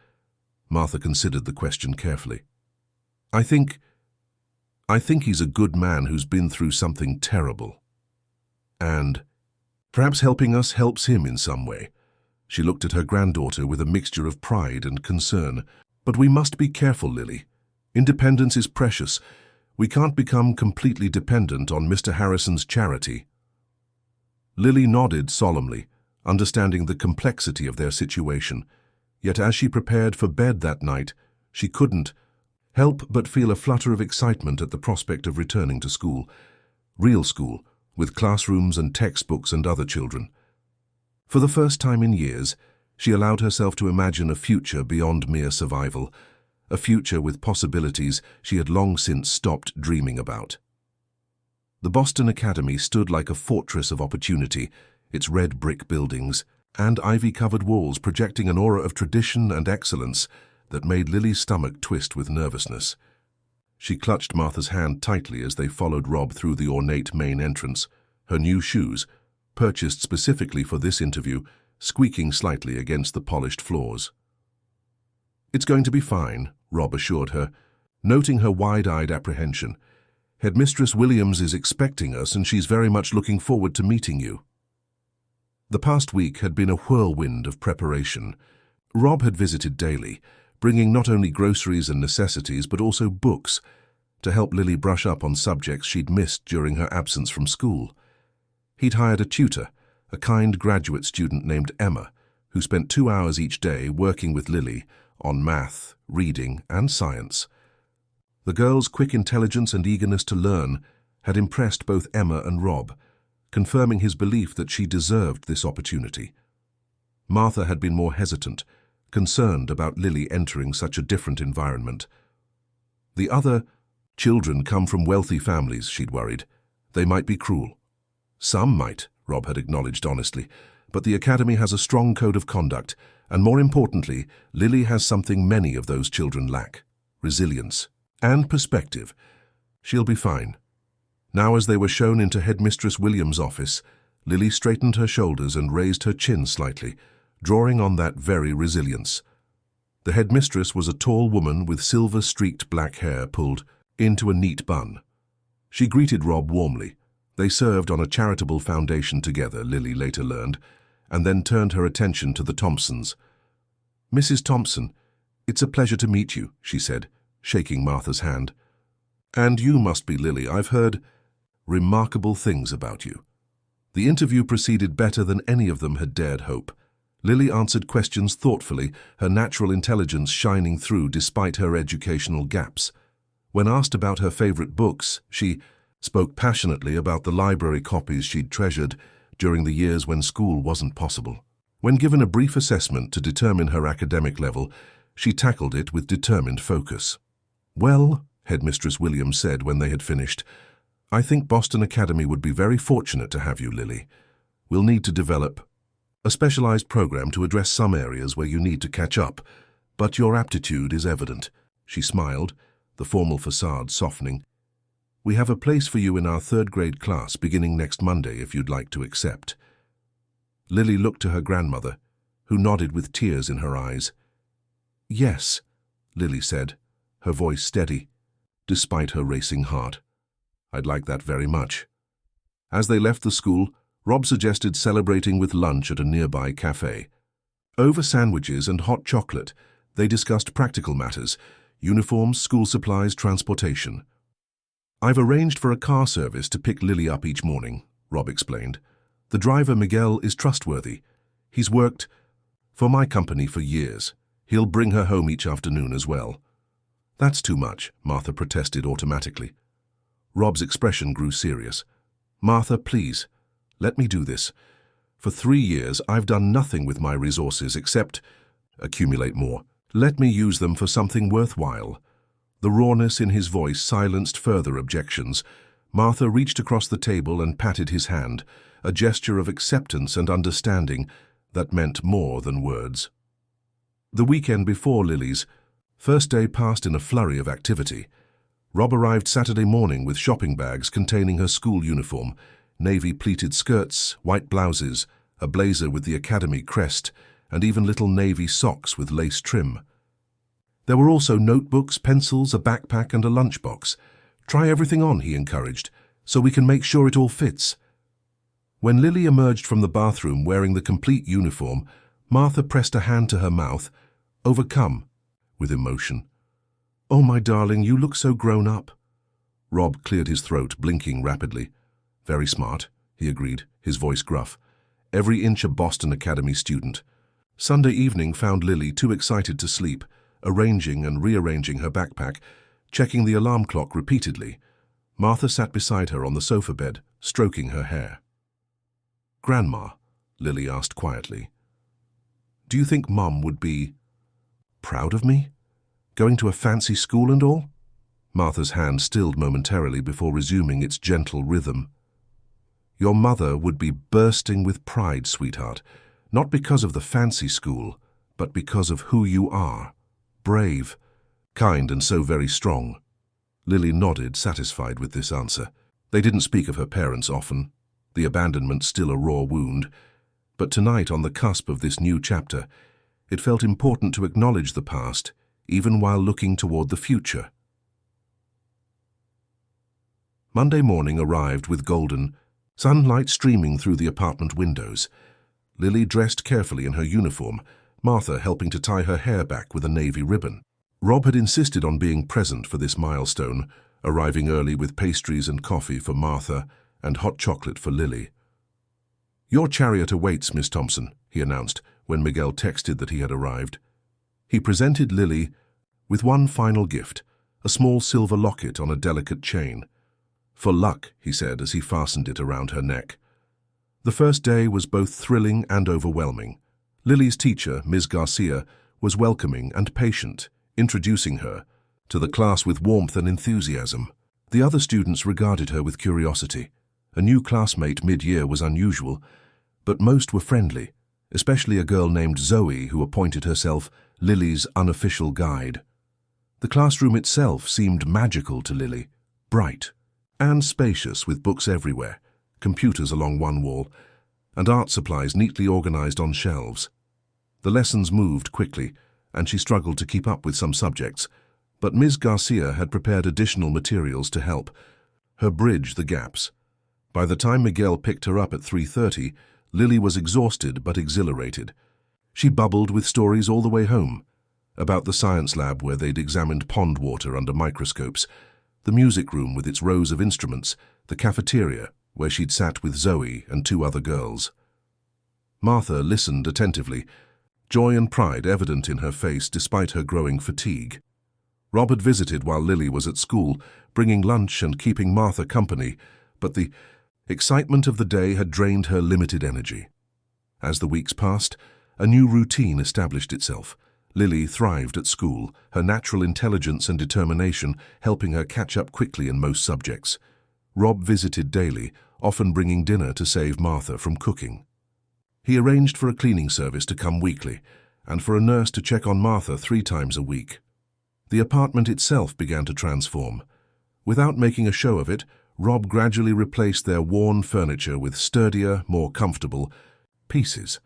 Speaker 1: Martha considered the question carefully. I think he's a good man who's been through something terrible. And perhaps helping us helps him in some way. She looked at her granddaughter with a mixture of pride and concern. But we must be careful, Lily. Independence is precious. We can't become completely dependent on Mr. Harrison's charity. Lily nodded solemnly, understanding the complexity of their situation. Yet as she prepared for bed that night, she couldn't help but feel a flutter of excitement at the prospect of returning to school. Real school, with classrooms and textbooks and other children. For the first time in years, she allowed herself to imagine a future beyond mere survival, a future with possibilities she had long since stopped dreaming about. The Boston Academy stood like a fortress of opportunity, its red brick buildings and ivy-covered walls projecting an aura of tradition and excellence that made Lily's stomach twist with nervousness. She clutched Martha's hand tightly as they followed Rob through the ornate main entrance, her new shoes, purchased specifically for this interview, squeaking slightly against the polished floors. "It's going to be fine," Rob assured her, noting her wide-eyed apprehension. "Headmistress Williams is expecting us, and she's very much looking forward to meeting you." The past week had been a whirlwind of preparation. Rob had visited daily, bringing not only groceries and necessities but also books to help Lily brush up on subjects she'd missed during her absence from school. He'd hired a tutor, a kind graduate student named Emma, who spent 2 hours each day working with Lily on math, reading, and science. The girl's quick intelligence and eagerness to learn had impressed both Emma and Rob, confirming his belief that she deserved this opportunity. Martha had been more hesitant, concerned about Lily entering such a different environment. The other children come from wealthy families, she'd worried. They might be cruel. Some might, Rob had acknowledged honestly, but the academy has a strong code of conduct, and more importantly, Lily has something many of those children lack: resilience and perspective. She'll be fine. Now, as they were shown into Headmistress Williams' office, Lily straightened her shoulders and raised her chin slightly, drawing on that very resilience. The headmistress was a tall woman with silver-streaked black hair pulled into a neat bun. She greeted Rob warmly. They served on a charitable foundation together, Lily later learned, and then turned her attention to the Thompsons. "Mrs. Thompson, it's a pleasure to meet you," she said, shaking Martha's hand. "And you must be Lily. I've heard remarkable things about you." The interview proceeded better than any of them had dared hope. Lily answered questions thoughtfully, her natural intelligence shining through despite her educational gaps. When asked about her favorite books, she spoke passionately about the library copies she'd treasured during the years when school wasn't possible. When given a brief assessment to determine her academic level, she tackled it with determined focus. "Well," Headmistress Williams said when they had finished, "I think Boston Academy would be very fortunate to have you, Lily. We'll need to develop a specialized program to address some areas where you need to catch up, but your aptitude is evident." She smiled, the formal facade softening. "We have a place for you in our third-grade class beginning next Monday if you'd like to accept." Lily looked to her grandmother, who nodded with tears in her eyes. "Yes," Lily said, her voice steady, despite her racing heart. "I'd like that very much." As they left the school, Rob suggested celebrating with lunch at a nearby cafe. Over sandwiches and hot chocolate, they discussed practical matters: uniforms, school supplies, transportation. "I've arranged for a car service to pick Lily up each morning," Rob explained. "The driver, Miguel, is trustworthy. He's worked for my company for years. He'll bring her home each afternoon as well." "That's too much," Martha protested automatically. Rob's expression grew serious. "Martha, please, let me do this. For 3 years, I've done nothing with my resources except accumulate more. Let me use them for something worthwhile." The rawness in his voice silenced further objections. Martha reached across the table and patted his hand, a gesture of acceptance and understanding that meant more than words. The weekend before Lily's first day passed in a flurry of activity. Rob arrived Saturday morning with shopping bags containing her school uniform, navy pleated skirts, white blouses, a blazer with the academy crest, and even little navy socks with lace trim. There were also notebooks, pencils, a backpack, and a lunchbox. "Try everything on," he encouraged, "so we can make sure it all fits." When Lily emerged from the bathroom wearing the complete uniform, Martha pressed a hand to her mouth, overcome with emotion. "Oh, my darling, you look so grown up." Rob cleared his throat, blinking rapidly. "Very smart," he agreed, his voice gruff. "Every inch a Boston Academy student." Sunday evening found Lily too excited to sleep, arranging and rearranging her backpack, checking the alarm clock repeatedly. Martha sat beside her on the sofa bed, stroking her hair. "Grandma," Lily asked quietly, "do you think Mum would be proud of me? Going to a fancy school and all?" Martha's hand stilled momentarily before resuming its gentle rhythm. "Your mother would be bursting with pride, sweetheart, not because of the fancy school, but because of who you are. Brave, kind, and so very strong." Lily nodded, satisfied with this answer. They didn't speak of her parents often, the abandonment still a raw wound, but tonight, on the cusp of this new chapter, it felt important to acknowledge the past, even while looking toward the future. Monday morning arrived with golden sunlight streaming through the apartment windows. Lily dressed carefully in her uniform, Martha helping to tie her hair back with a navy ribbon. Rob had insisted on being present for this milestone, arriving early with pastries and coffee for Martha and hot chocolate for Lily. "Your chariot awaits, Miss Thompson," he announced when Miguel texted that he had arrived. He presented Lily with one final gift, a small silver locket on a delicate chain. "For luck," he said as he fastened it around her neck. The first day was both thrilling and overwhelming. Lily's teacher, Ms. Garcia, was welcoming and patient, introducing her to the class with warmth and enthusiasm. The other students regarded her with curiosity. A new classmate mid-year was unusual, but most were friendly, especially a girl named Zoe who appointed herself Lily's unofficial guide. The classroom itself seemed magical to Lily, bright and spacious with books everywhere, computers along one wall, and art supplies neatly organized on shelves. The lessons moved quickly, and she struggled to keep up with some subjects, but Ms. Garcia had prepared additional materials to help her bridge the gaps. By the time Miguel picked her up at 3:30, Lily was exhausted but exhilarated. She bubbled with stories all the way home, about the science lab where they'd examined pond water under microscopes, the music room with its rows of instruments, the cafeteria where she'd sat with Zoe and two other girls. Martha listened attentively, joy and pride evident in her face despite her growing fatigue. Rob had visited while Lily was at school, bringing lunch and keeping Martha company, but the excitement of the day had drained her limited energy. As the weeks passed, a new routine established itself. Lily thrived at school, her natural intelligence and determination helping her catch up quickly in most subjects. Rob visited daily, often bringing dinner to save Martha from cooking. He arranged for a cleaning service to come weekly, and for a nurse to check on Martha 3 times a week. The apartment itself began to transform. Without making a show of it, Rob gradually replaced their worn furniture with sturdier, more comfortable pieces.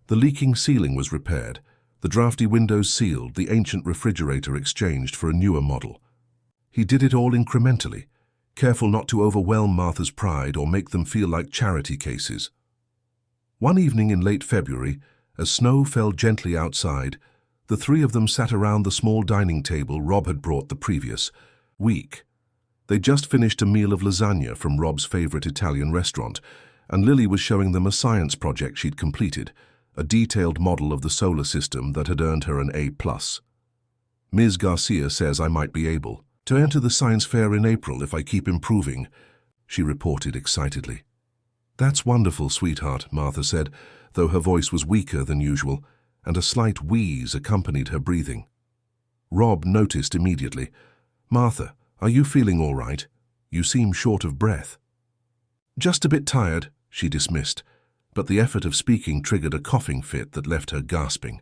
Speaker 1: The leaking ceiling was repaired, the drafty windows sealed, the ancient refrigerator exchanged for a newer model. He did it all incrementally, careful not to overwhelm Martha's pride or make them feel like charity cases. One evening in late February, as snow fell gently outside, the 3 of them sat around the small dining table Rob had brought the previous week. They'd just finished a meal of lasagna from Rob's favorite Italian restaurant, and Lily was showing them a science project she'd completed, a detailed model of the solar system that had earned her an A+. "Ms. Garcia says I might be able to enter the science fair in April if I keep improving," she reported excitedly. "That's wonderful, sweetheart," Martha said, though her voice was weaker than usual, and a slight wheeze accompanied her breathing. Rob noticed immediately. "Martha, are you feeling all right? You seem short of breath." "Just a bit tired," she dismissed, but the effort of speaking triggered a coughing fit that left her gasping.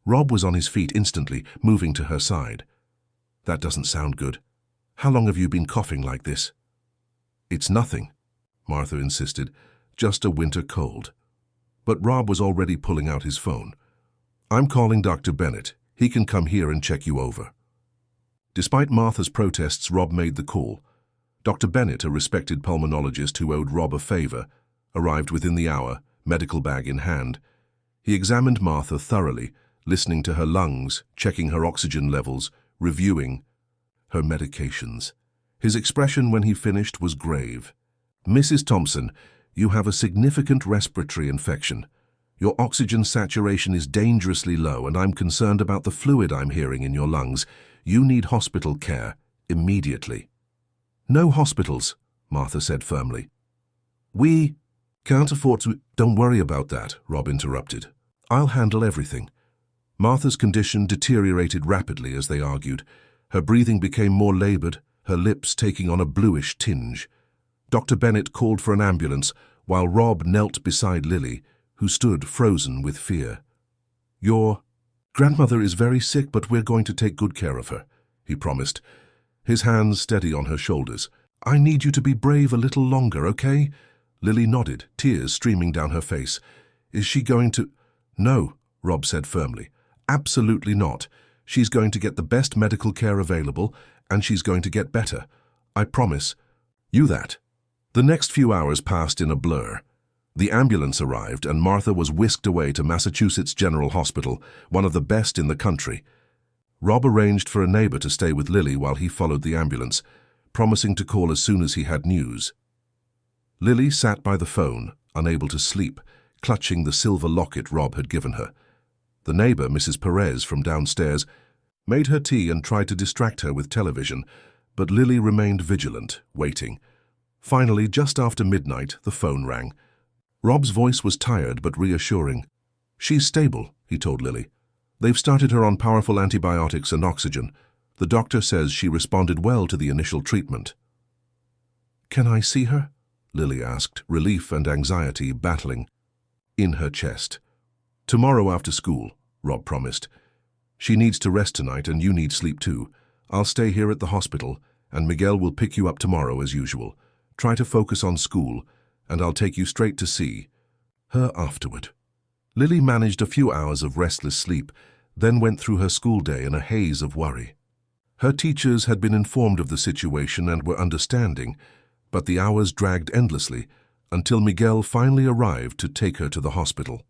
Speaker 1: Rob was on his feet instantly, moving to her side. "That doesn't sound good. How long have you been coughing like this?" "It's nothing," Martha insisted, "just a winter cold." But Rob was already pulling out his phone. "I'm calling Dr. Bennett. He can come here and check you over." Despite Martha's protests, Rob made the call. Dr. Bennett, a respected pulmonologist who owed Rob a favor, arrived within the hour, medical bag in hand. He examined Martha thoroughly, listening to her lungs, checking her oxygen levels, reviewing her medications. His expression when he finished was grave. "Mrs. Thompson, you have a significant respiratory infection. Your oxygen saturation is dangerously low, and I'm concerned about the fluid I'm hearing in your lungs. You need hospital care immediately." "No hospitals," Martha said firmly. "We can't afford to—" "Don't worry about that," Rob interrupted. "I'll handle everything." Martha's condition deteriorated rapidly as they argued. Her breathing became more labored, her lips taking on a bluish tinge. Dr. Bennett called for an ambulance, while Rob knelt beside Lily, who stood frozen with fear. "Your grandmother is very sick, but we're going to take good care of her," he promised. his hands steady on her shoulders. "I need you to be brave a little longer, okay?" Lily nodded, tears streaming down her face. "Is she going to—" "No," Rob said firmly. "Absolutely not. She's going to get the best medical care available, and she's going to get better. I promise you that." The next few hours passed in a blur. The ambulance arrived, and Martha was whisked away to Massachusetts General Hospital, one of the best in the country. Rob arranged for a neighbor to stay with Lily while he followed the ambulance, promising to call as soon as he had news. Lily sat by the phone, unable to sleep, clutching the silver locket Rob had given her. The neighbor, Mrs. Perez, from downstairs, made her tea and tried to distract her with television, but Lily remained vigilant, waiting. Finally, just after midnight, the phone rang. Rob's voice was tired but reassuring. "She's stable," he told Lily. "They've started her on powerful antibiotics and oxygen. The doctor says she responded well to the initial treatment." "Can I see her?" Lily asked, relief and anxiety battling in her chest. "Tomorrow after school," Rob promised. "She needs to rest tonight and you need sleep too. I'll stay here at the hospital, and Miguel will pick you up tomorrow as usual. Try to focus on school, and I'll take you straight to see her afterward." Lily managed a few hours of restless sleep, then went through her school day in a haze of worry. Her teachers had been informed of the situation and were understanding, but the hours dragged endlessly until Miguel finally arrived to take her to the hospital.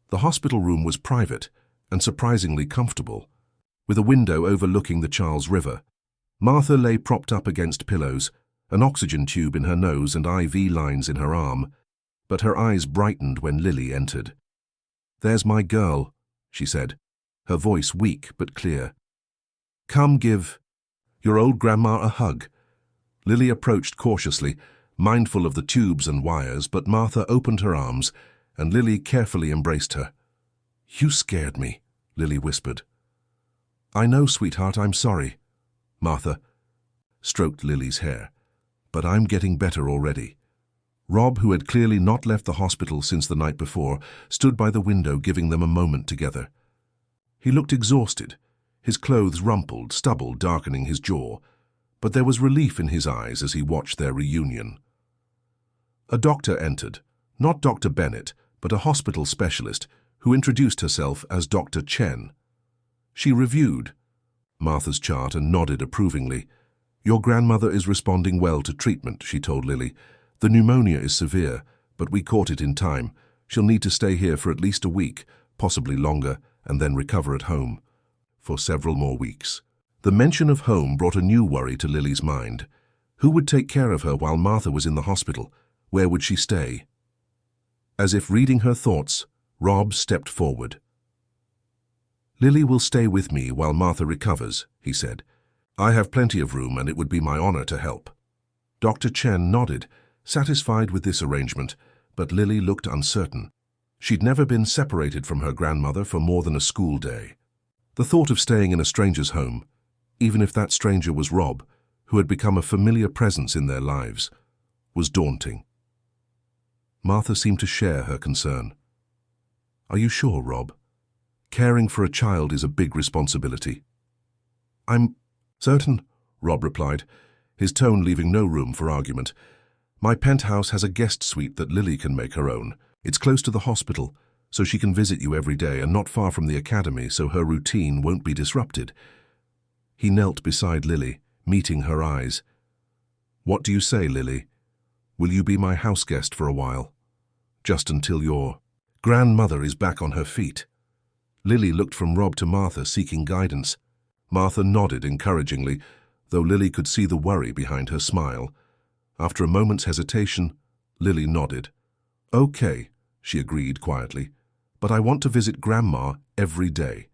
Speaker 1: The hospital room was private and surprisingly comfortable, with a window overlooking the Charles River. Martha lay propped up against pillows, an oxygen tube in her nose and IV lines in her arm, but her eyes brightened when Lily entered. "There's my girl," she said, her voice weak but clear. "Come give your old grandma a hug." Lily approached cautiously, mindful of the tubes and wires, but Martha opened her arms, and Lily carefully embraced her. "You scared me," Lily whispered. "I know, sweetheart, I'm sorry." Martha stroked Lily's hair. "But I'm getting better already." Rob, who had clearly not left the hospital since the night before, stood by the window giving them a moment together. He looked exhausted, his clothes rumpled, stubble darkening his jaw, but there was relief in his eyes as he watched their reunion. A doctor entered, not Dr. Bennett, but a hospital specialist, who introduced herself as Dr. Chen. She reviewed Martha's chart and nodded approvingly. "Your grandmother is responding well to treatment," she told Lily. "The pneumonia is severe, but we caught it in time. She'll need to stay here for at least a week, possibly longer, and then recover at home for several more weeks." The mention of home brought a new worry to Lily's mind. Who would take care of her while Martha was in the hospital? Where would she stay? As if reading her thoughts, Rob stepped forward. "Lily will stay with me while Martha recovers," he said. "I have plenty of room and it would be my honor to help." Dr. Chen nodded, satisfied with this arrangement, but Lily looked uncertain. She'd never been separated from her grandmother for more than a school day. The thought of staying in a stranger's home, even if that stranger was Rob, who had become a familiar presence in their lives, was daunting. Martha seemed to share her concern. "Are you sure, Rob? Caring for a child is a big responsibility." "I'm certain," Rob replied, his tone leaving no room for argument. "My penthouse has a guest suite that Lily can make her own. It's close to the hospital, so she can visit you every day, and not far from the academy, so her routine won't be disrupted." He knelt beside Lily, meeting her eyes. "What do you say, Lily? Will you be my house guest for a while? Just until your grandmother is back on her feet?" Lily looked from Rob to Martha, seeking guidance. Martha nodded encouragingly, though Lily could see the worry behind her smile. After a moment's hesitation, Lily nodded. "Okay," she agreed quietly, "but I want to visit Grandma every day."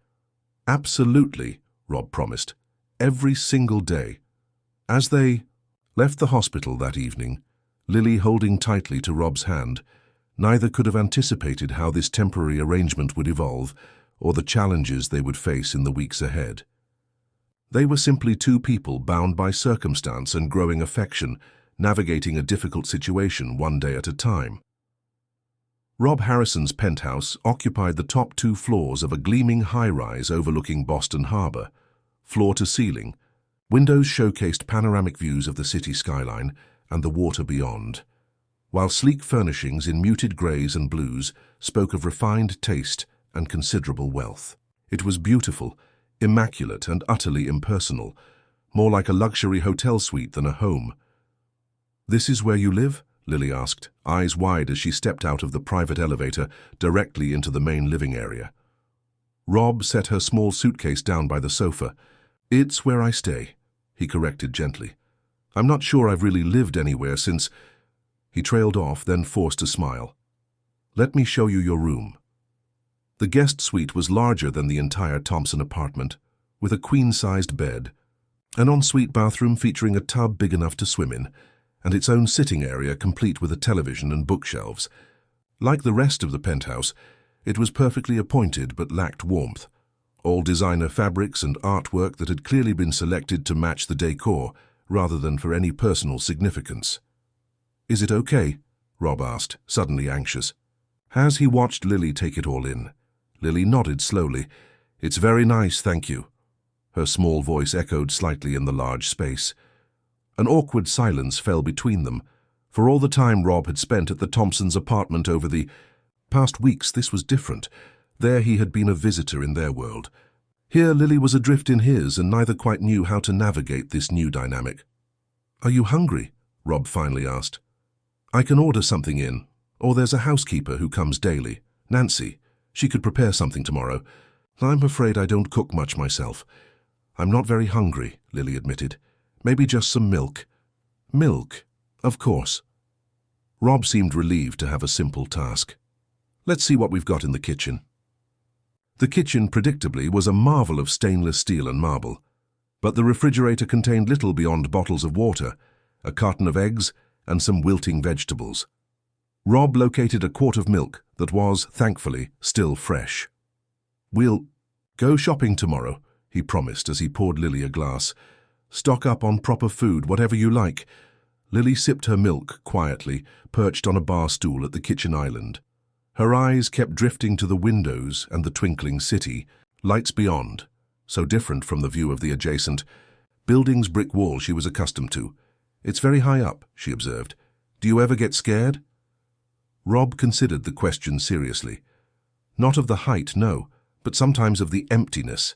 Speaker 1: "Absolutely," Rob promised. "Every single day." As they left the hospital that evening, Lily holding tightly to Rob's hand, neither could have anticipated how this temporary arrangement would evolve or the challenges they would face in the weeks ahead. They were simply two people bound by circumstance and growing affection, navigating a difficult situation one day at a time. Rob Harrison's penthouse occupied the top 2 floors of a gleaming high-rise overlooking Boston Harbor, floor to ceiling, Windows showcased panoramic views of the city skyline and the water beyond, while sleek furnishings in muted greys and blues spoke of refined taste and considerable wealth. It was beautiful, immaculate and utterly impersonal, more like a luxury hotel suite than a home. "This is where you live?" Lily asked, eyes wide as she stepped out of the private elevator directly into the main living area. Rob set her small suitcase down by the sofa. "It's where I stay," he corrected gently. "I'm not sure I've really lived anywhere since—" He trailed off, then forced a smile. "Let me show you your room." The guest suite was larger than the entire Thompson apartment, with a queen-sized bed, an ensuite bathroom featuring a tub big enough to swim in, and its own sitting area complete with a television and bookshelves. Like the rest of the penthouse, it was perfectly appointed but lacked warmth. All designer fabrics and artwork that had clearly been selected to match the decor, rather than for any personal significance. "Is it okay?" Rob asked, suddenly anxious. As he watched Lily take it all in, Lily nodded slowly. "It's very nice, thank you." Her small voice echoed slightly in the large space. An awkward silence fell between them. For all the time Rob had spent at the Thompsons' apartment over the past weeks, this was different. There he had been a visitor in their world. Here Lily was adrift in his, and neither quite knew how to navigate this new dynamic. "Are you hungry?" Rob finally asked. "I can order something in, or there's a housekeeper who comes daily, Nancy. She could prepare something tomorrow. I'm afraid I don't cook much myself." "I'm not very hungry," Lily admitted. "Maybe just some milk." "Milk? Of course." Rob seemed relieved to have a simple task. "Let's see what we've got in the kitchen." The kitchen, predictably, was a marvel of stainless steel and marble, but the refrigerator contained little beyond bottles of water, a carton of eggs, and some wilting vegetables. Rob located a quart of milk that was, thankfully, still fresh. "We'll go shopping tomorrow," he promised as he poured Lily a glass. "Stock up on proper food, whatever you like." Lily sipped her milk quietly, perched on a bar stool at the kitchen island. Her eyes kept drifting to the windows and the twinkling city, lights beyond, so different from the view of the adjacent building's brick wall she was accustomed to. "It's very high up," she observed. "Do you ever get scared?" Rob considered the question seriously. Not of the height, no, but sometimes of the emptiness.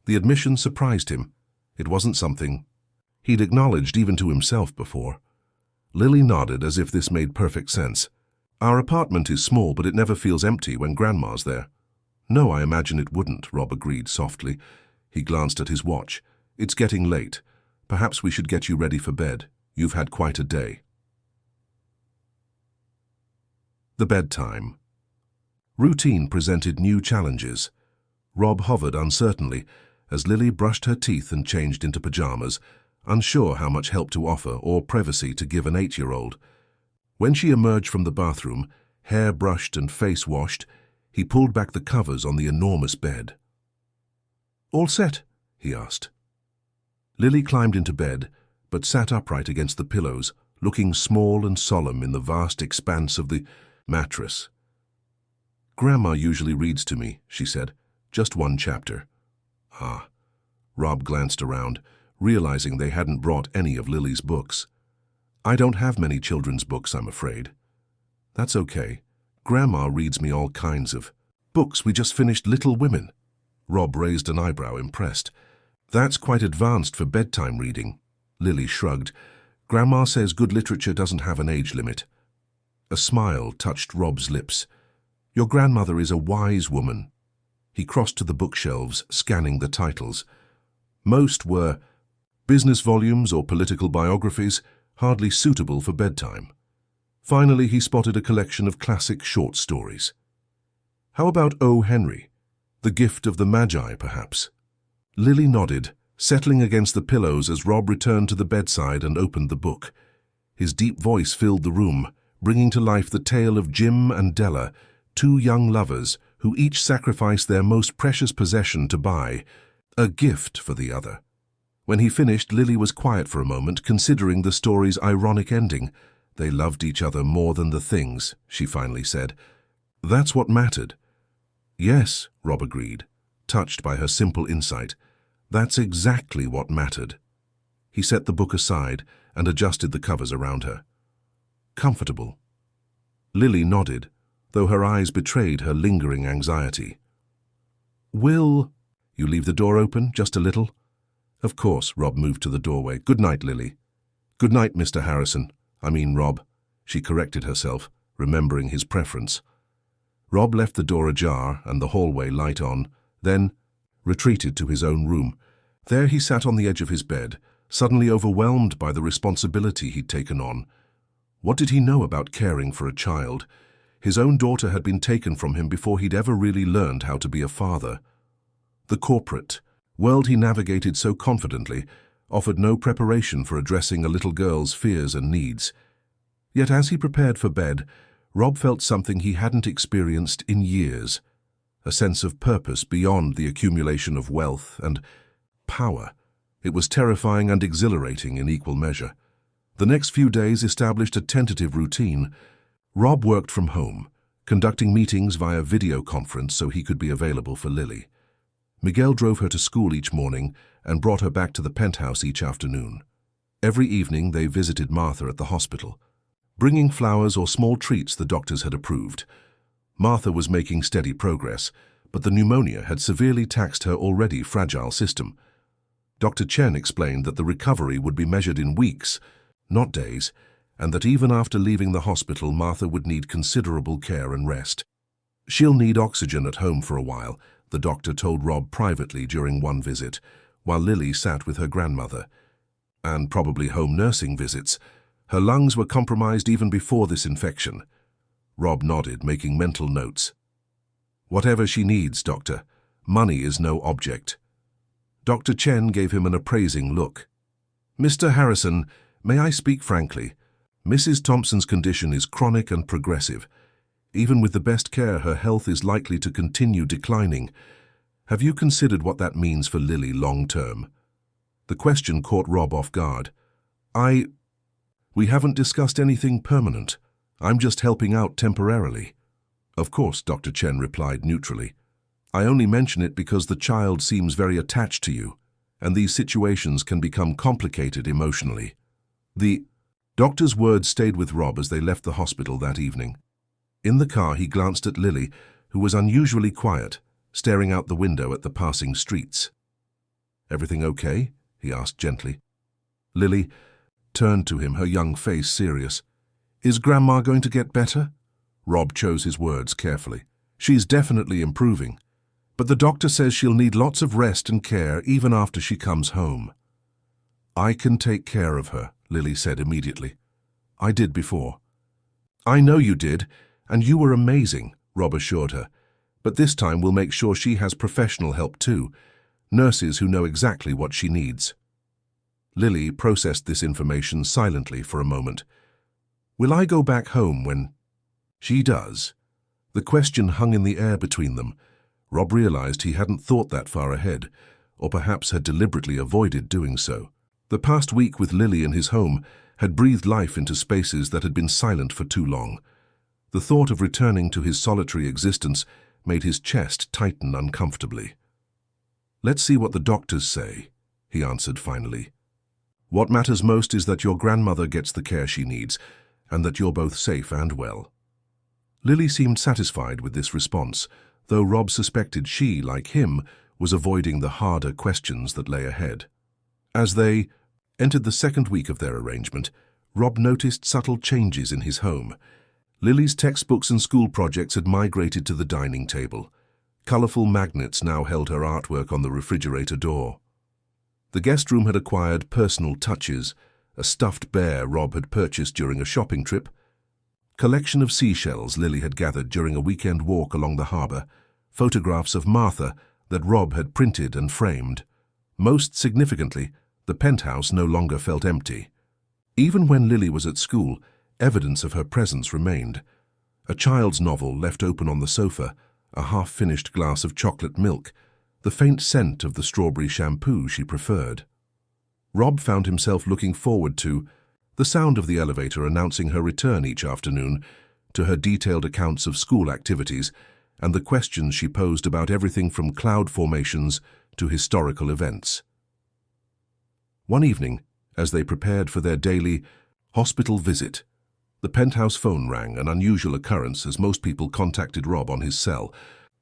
Speaker 1: The admission surprised him. It wasn't something he'd acknowledged even to himself before. Lily nodded as if this made perfect sense. "Our apartment is small, but it never feels empty when Grandma's there." "No, I imagine it wouldn't," Rob agreed softly. He glanced at his watch. "It's getting late. Perhaps we should get you ready for bed. You've had quite a day." The bedtime. Routine presented new challenges. Rob hovered uncertainly as Lily brushed her teeth and changed into pajamas, unsure how much help to offer or privacy to give an 8-year-old. When she emerged from the bathroom, hair brushed and face washed, he pulled back the covers on the enormous bed. "All set?" he asked. Lily climbed into bed, but sat upright against the pillows, looking small and solemn in the vast expanse of the mattress. "Grandma usually reads to me," she said. "Just one chapter." "Ah." Rob glanced around, realizing they hadn't brought any of Lily's books. "I don't have many children's books, I'm afraid." "That's okay. Grandma reads me all kinds of books. We just finished Little Women." Rob raised an eyebrow, impressed. "That's quite advanced for bedtime reading." Lily shrugged. "Grandma says good literature doesn't have an age limit." A smile touched Rob's lips. "Your grandmother is a wise woman." He crossed to the bookshelves, scanning the titles. Most were business volumes or political biographies, hardly suitable for bedtime. Finally, he spotted a collection of classic short stories. How about O. Henry? The Gift of the Magi, perhaps? Lily nodded, settling against the pillows as Rob returned to the bedside and opened the book. His deep voice filled the room, bringing to life the tale of Jim and Della, two young lovers who each sacrificed their most precious possession to buy a gift for the other. When he finished, Lily was quiet for a moment, considering the story's ironic ending. "They loved each other more than the things," she finally said. "That's what mattered." "Yes," Rob agreed, touched by her simple insight. "That's exactly what mattered." He set the book aside and adjusted the covers around her. Comfortable. Lily nodded, though her eyes betrayed her lingering anxiety. Will you leave the door open just a little? Of course, Rob moved to the doorway. Good night, Lily. Good night, Mr. Harrison. I mean, Rob. She corrected herself, remembering his preference. Rob left the door ajar and the hallway light on, then retreated to his own room. There he sat on the edge of his bed, suddenly overwhelmed by the responsibility he'd taken on. What did he know about caring for a child? His own daughter had been taken from him before he'd ever really learned how to be a father. The corporate world he navigated so confidently offered no preparation for addressing a little girl's fears and needs. Yet as he prepared for bed, Rob felt something he hadn't experienced in years, a sense of purpose beyond the accumulation of wealth and power. It was terrifying and exhilarating in equal measure. The next few days established a tentative routine. Rob worked from home, conducting meetings via video conference so he could be available for Lily. Miguel drove her to school each morning and brought her back to the penthouse each afternoon. Every evening they visited Martha at the hospital, bringing flowers or small treats the doctors had approved. Martha was making steady progress, but the pneumonia had severely taxed her already fragile system. Dr. Chen explained that the recovery would be measured in weeks, not days, and that even after leaving the hospital, Martha would need considerable care and rest. She'll need oxygen at home for a while, the doctor told Rob privately during one visit, while Lily sat with her grandmother. And probably home nursing visits. Her lungs were compromised even before this infection. Rob nodded, making mental notes. Whatever she needs, doctor. Money is no object. Dr. Chen gave him an appraising look. Mr. Harrison, may I speak frankly? Mrs. Thompson's condition is chronic and progressive. Even with the best care, her health is likely to continue declining. Have you considered what that means for Lily long term? The question caught Rob off guard. We haven't discussed anything permanent. I'm just helping out temporarily. Of course, Dr. Chen replied neutrally. I only mention it because the child seems very attached to you, and these situations can become complicated emotionally. The doctor's words stayed with Rob as they left the hospital that evening. In the car, he glanced at Lily, who was unusually quiet, staring out the window at the passing streets. Everything okay? He asked gently. Lily turned to him, her young face serious. Is Grandma going to get better? Rob chose his words carefully. She's definitely improving, but the doctor says she'll need lots of rest and care even after she comes home. I can take care of her, Lily said immediately. I did before. I know you did, and you were amazing, Rob assured her. But this time we'll make sure she has professional help too, nurses who know exactly what she needs. Lily processed this information silently for a moment. Will I go back home when she does? The question hung in the air between them. Rob realized he hadn't thought that far ahead, or perhaps had deliberately avoided doing so. The past week with Lily in his home had breathed life into spaces that had been silent for too long. The thought of returning to his solitary existence made his chest tighten uncomfortably. Let's see what the doctors say, he answered finally. What matters most is that your grandmother gets the care she needs, and that you're both safe and well. Lily seemed satisfied with this response, though Rob suspected she, like him, was avoiding the harder questions that lay ahead. As they entered the second week of their arrangement, Rob noticed subtle changes in his home. Lily's textbooks and school projects had migrated to the dining table. Colorful magnets now held her artwork on the refrigerator door. The guest room had acquired personal touches, a stuffed bear Rob had purchased during a shopping trip, collection of seashells Lily had gathered during a weekend walk along the harbor, photographs of Martha that Rob had printed and framed. Most significantly, the penthouse no longer felt empty. Even when Lily was at school, evidence of her presence remained. A child's novel left open on the sofa, a half-finished glass of chocolate milk, the faint scent of the strawberry shampoo she preferred. Rob found himself looking forward to the sound of the elevator announcing her return each afternoon, to her detailed accounts of school activities, and the questions she posed about everything from cloud formations to historical events. One evening, as they prepared for their daily hospital visit. The penthouse phone rang, an unusual occurrence as most people contacted Rob on his cell.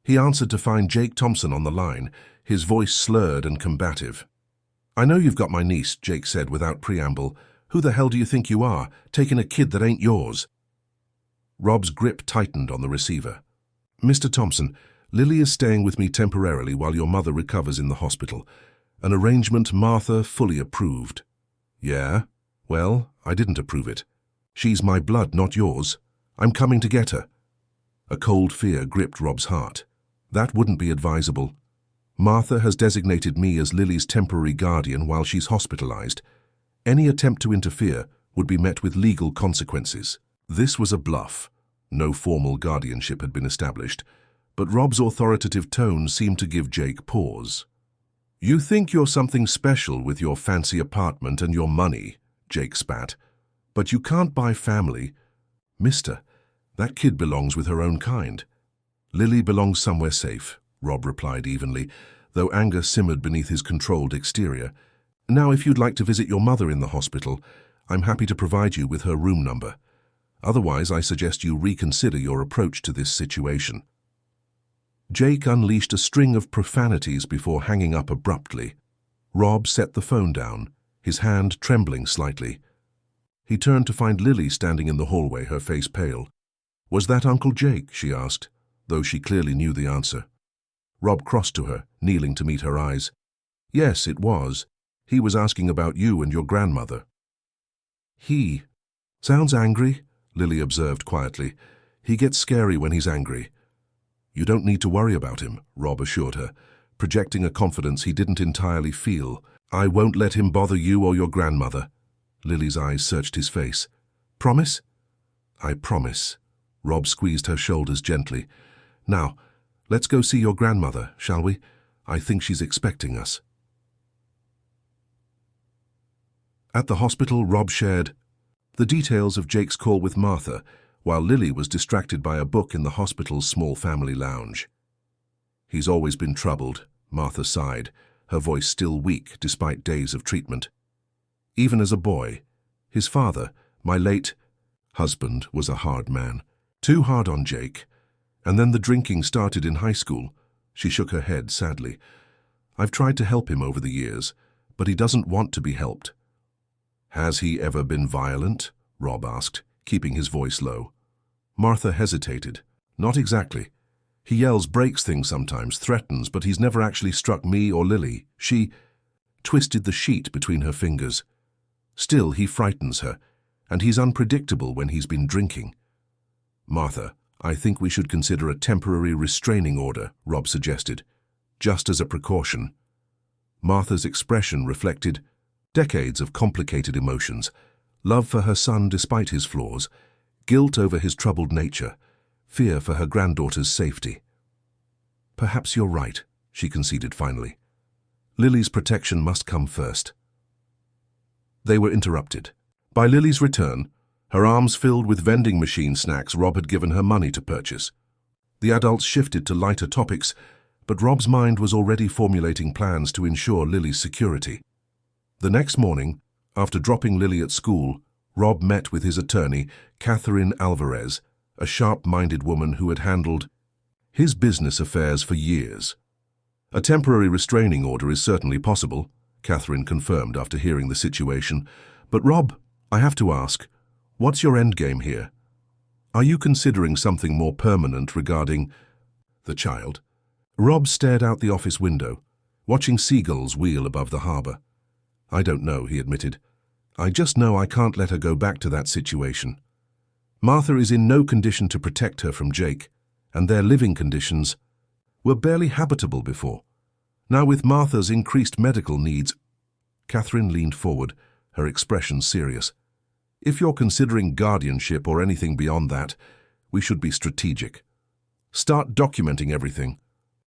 Speaker 1: He answered to find Jake Thompson on the line, his voice slurred and combative. "I know you've got my niece," Jake said without preamble. "Who the hell do you think you are, taking a kid that ain't yours?" Rob's grip tightened on the receiver. "Mr. Thompson, Lily is staying with me temporarily while your mother recovers in the hospital. An arrangement Martha fully approved." "Yeah? Well, I didn't approve it. She's my blood, not yours. I'm coming to get her." A cold fear gripped Rob's heart. That wouldn't be advisable. Martha has designated me as Lily's temporary guardian while she's hospitalized. Any attempt to interfere would be met with legal consequences. This was a bluff. No formal guardianship had been established, but Rob's authoritative tone seemed to give Jake pause. "You think you're something special with your fancy apartment and your money," Jake spat. "But you can't buy family. Mister, that kid belongs with her own kind." "Lily belongs somewhere safe," Rob replied evenly, though anger simmered beneath his controlled exterior. "Now, if you'd like to visit your mother in the hospital, I'm happy to provide you with her room number. Otherwise, I suggest you reconsider your approach to this situation." Jake unleashed a string of profanities before hanging up abruptly. Rob set the phone down, his hand trembling slightly. He turned to find Lily standing in the hallway, her face pale. "Was that Uncle Jake?" she asked, though she clearly knew the answer. Rob crossed to her, kneeling to meet her eyes. "Yes, it was. He was asking about you and your grandmother." "He? Sounds angry," Lily observed quietly. "He gets scary when he's angry." "You don't need to worry about him," Rob assured her, projecting a confidence he didn't entirely feel. "I won't let him bother you or your grandmother." Lily's eyes searched his face. "Promise?" "I promise." Rob squeezed her shoulders gently. "Now, let's go see your grandmother, shall we? I think she's expecting us." At the hospital, Rob shared the details of Jake's call with Martha, while Lily was distracted by a book in the hospital's small family lounge. "He's always been troubled," Martha sighed, her voice still weak despite days of treatment. "Even as a boy, his father, my late husband, was a hard man. Too hard on Jake. And then the drinking started in high school." She shook her head sadly. "I've tried to help him over the years, but he doesn't want to be helped." "Has he ever been violent?" Rob asked, keeping his voice low. Martha hesitated. "Not exactly. He yells, breaks things sometimes, threatens, but he's never actually struck me or Lily." She twisted the sheet between her fingers. "Still, he frightens her, and he's unpredictable when he's been drinking." "Martha, I think we should consider a temporary restraining order," Rob suggested, "just as a precaution." Martha's expression reflected decades of complicated emotions: love for her son despite his flaws, guilt over his troubled nature, fear for her granddaughter's safety. "Perhaps you're right," she conceded finally. "Lily's protection must come first." They were interrupted by Lily's return, her arms filled with vending machine snacks Rob had given her money to purchase. The adults shifted to lighter topics, but Rob's mind was already formulating plans to ensure Lily's security. The next morning, after dropping Lily at school, Rob met with his attorney, Catherine Alvarez, a sharp-minded woman who had handled his business affairs for years. "A temporary restraining order is certainly possible," Catherine confirmed after hearing the situation. "But Rob, I have to ask, what's your endgame here? Are you considering something more permanent regarding the child?" Rob stared out the office window, watching seagulls wheel above the harbor. "I don't know," he admitted. "I just know I can't let her go back to that situation. Martha is in no condition to protect her from Jake, and their living conditions were barely habitable before. Now with Martha's increased medical needs—" Catherine leaned forward, her expression serious. "If you're considering guardianship or anything beyond that, we should be strategic. Start documenting everything.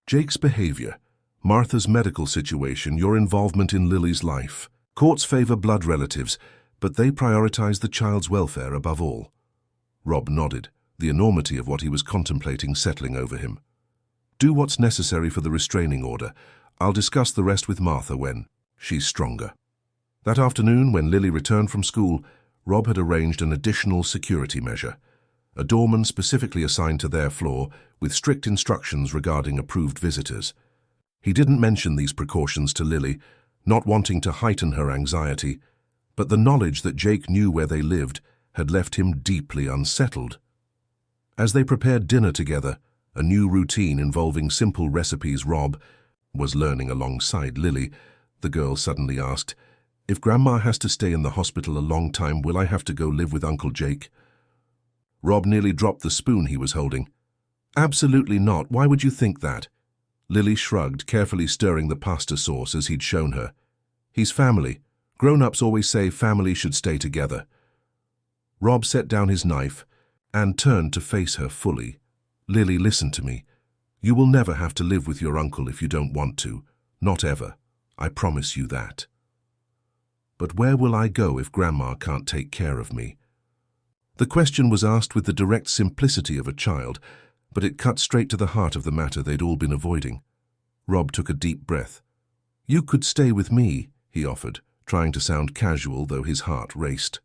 Speaker 1: Jake's behavior, Martha's medical situation, your involvement in Lily's life. Courts favor blood relatives, but they prioritize the child's welfare above all." Rob nodded, the enormity of what he was contemplating settling over him. "Do what's necessary for the restraining order. I'll discuss the rest with Martha when she's stronger." That afternoon, when Lily returned from school, Rob had arranged an additional security measure. A doorman specifically assigned to their floor with strict instructions regarding approved visitors. He didn't mention these precautions to Lily, not wanting to heighten her anxiety, but the knowledge that Jake knew where they lived had left him deeply unsettled. As they prepared dinner together, a new routine involving simple recipes Rob was learning alongside Lily, the girl suddenly asked, "If Grandma has to stay in the hospital a long time, will I have to go live with Uncle Jake?" Rob nearly dropped the spoon he was holding. "Absolutely not. Why would you think that?" Lily shrugged, carefully stirring the pasta sauce as he'd shown her. "He's family. Grown-ups always say family should stay together." Rob set down his knife and turned to face her fully. "Lily, listen to me. You will never have to live with your uncle if you don't want to. Not ever. I promise you that." "But where will I go if Grandma can't take care of me?" The question was asked with the direct simplicity of a child, but it cut straight to the heart of the matter they'd all been avoiding. Rob took a deep breath. "You could stay with me," he offered, trying to sound casual, though his heart raced.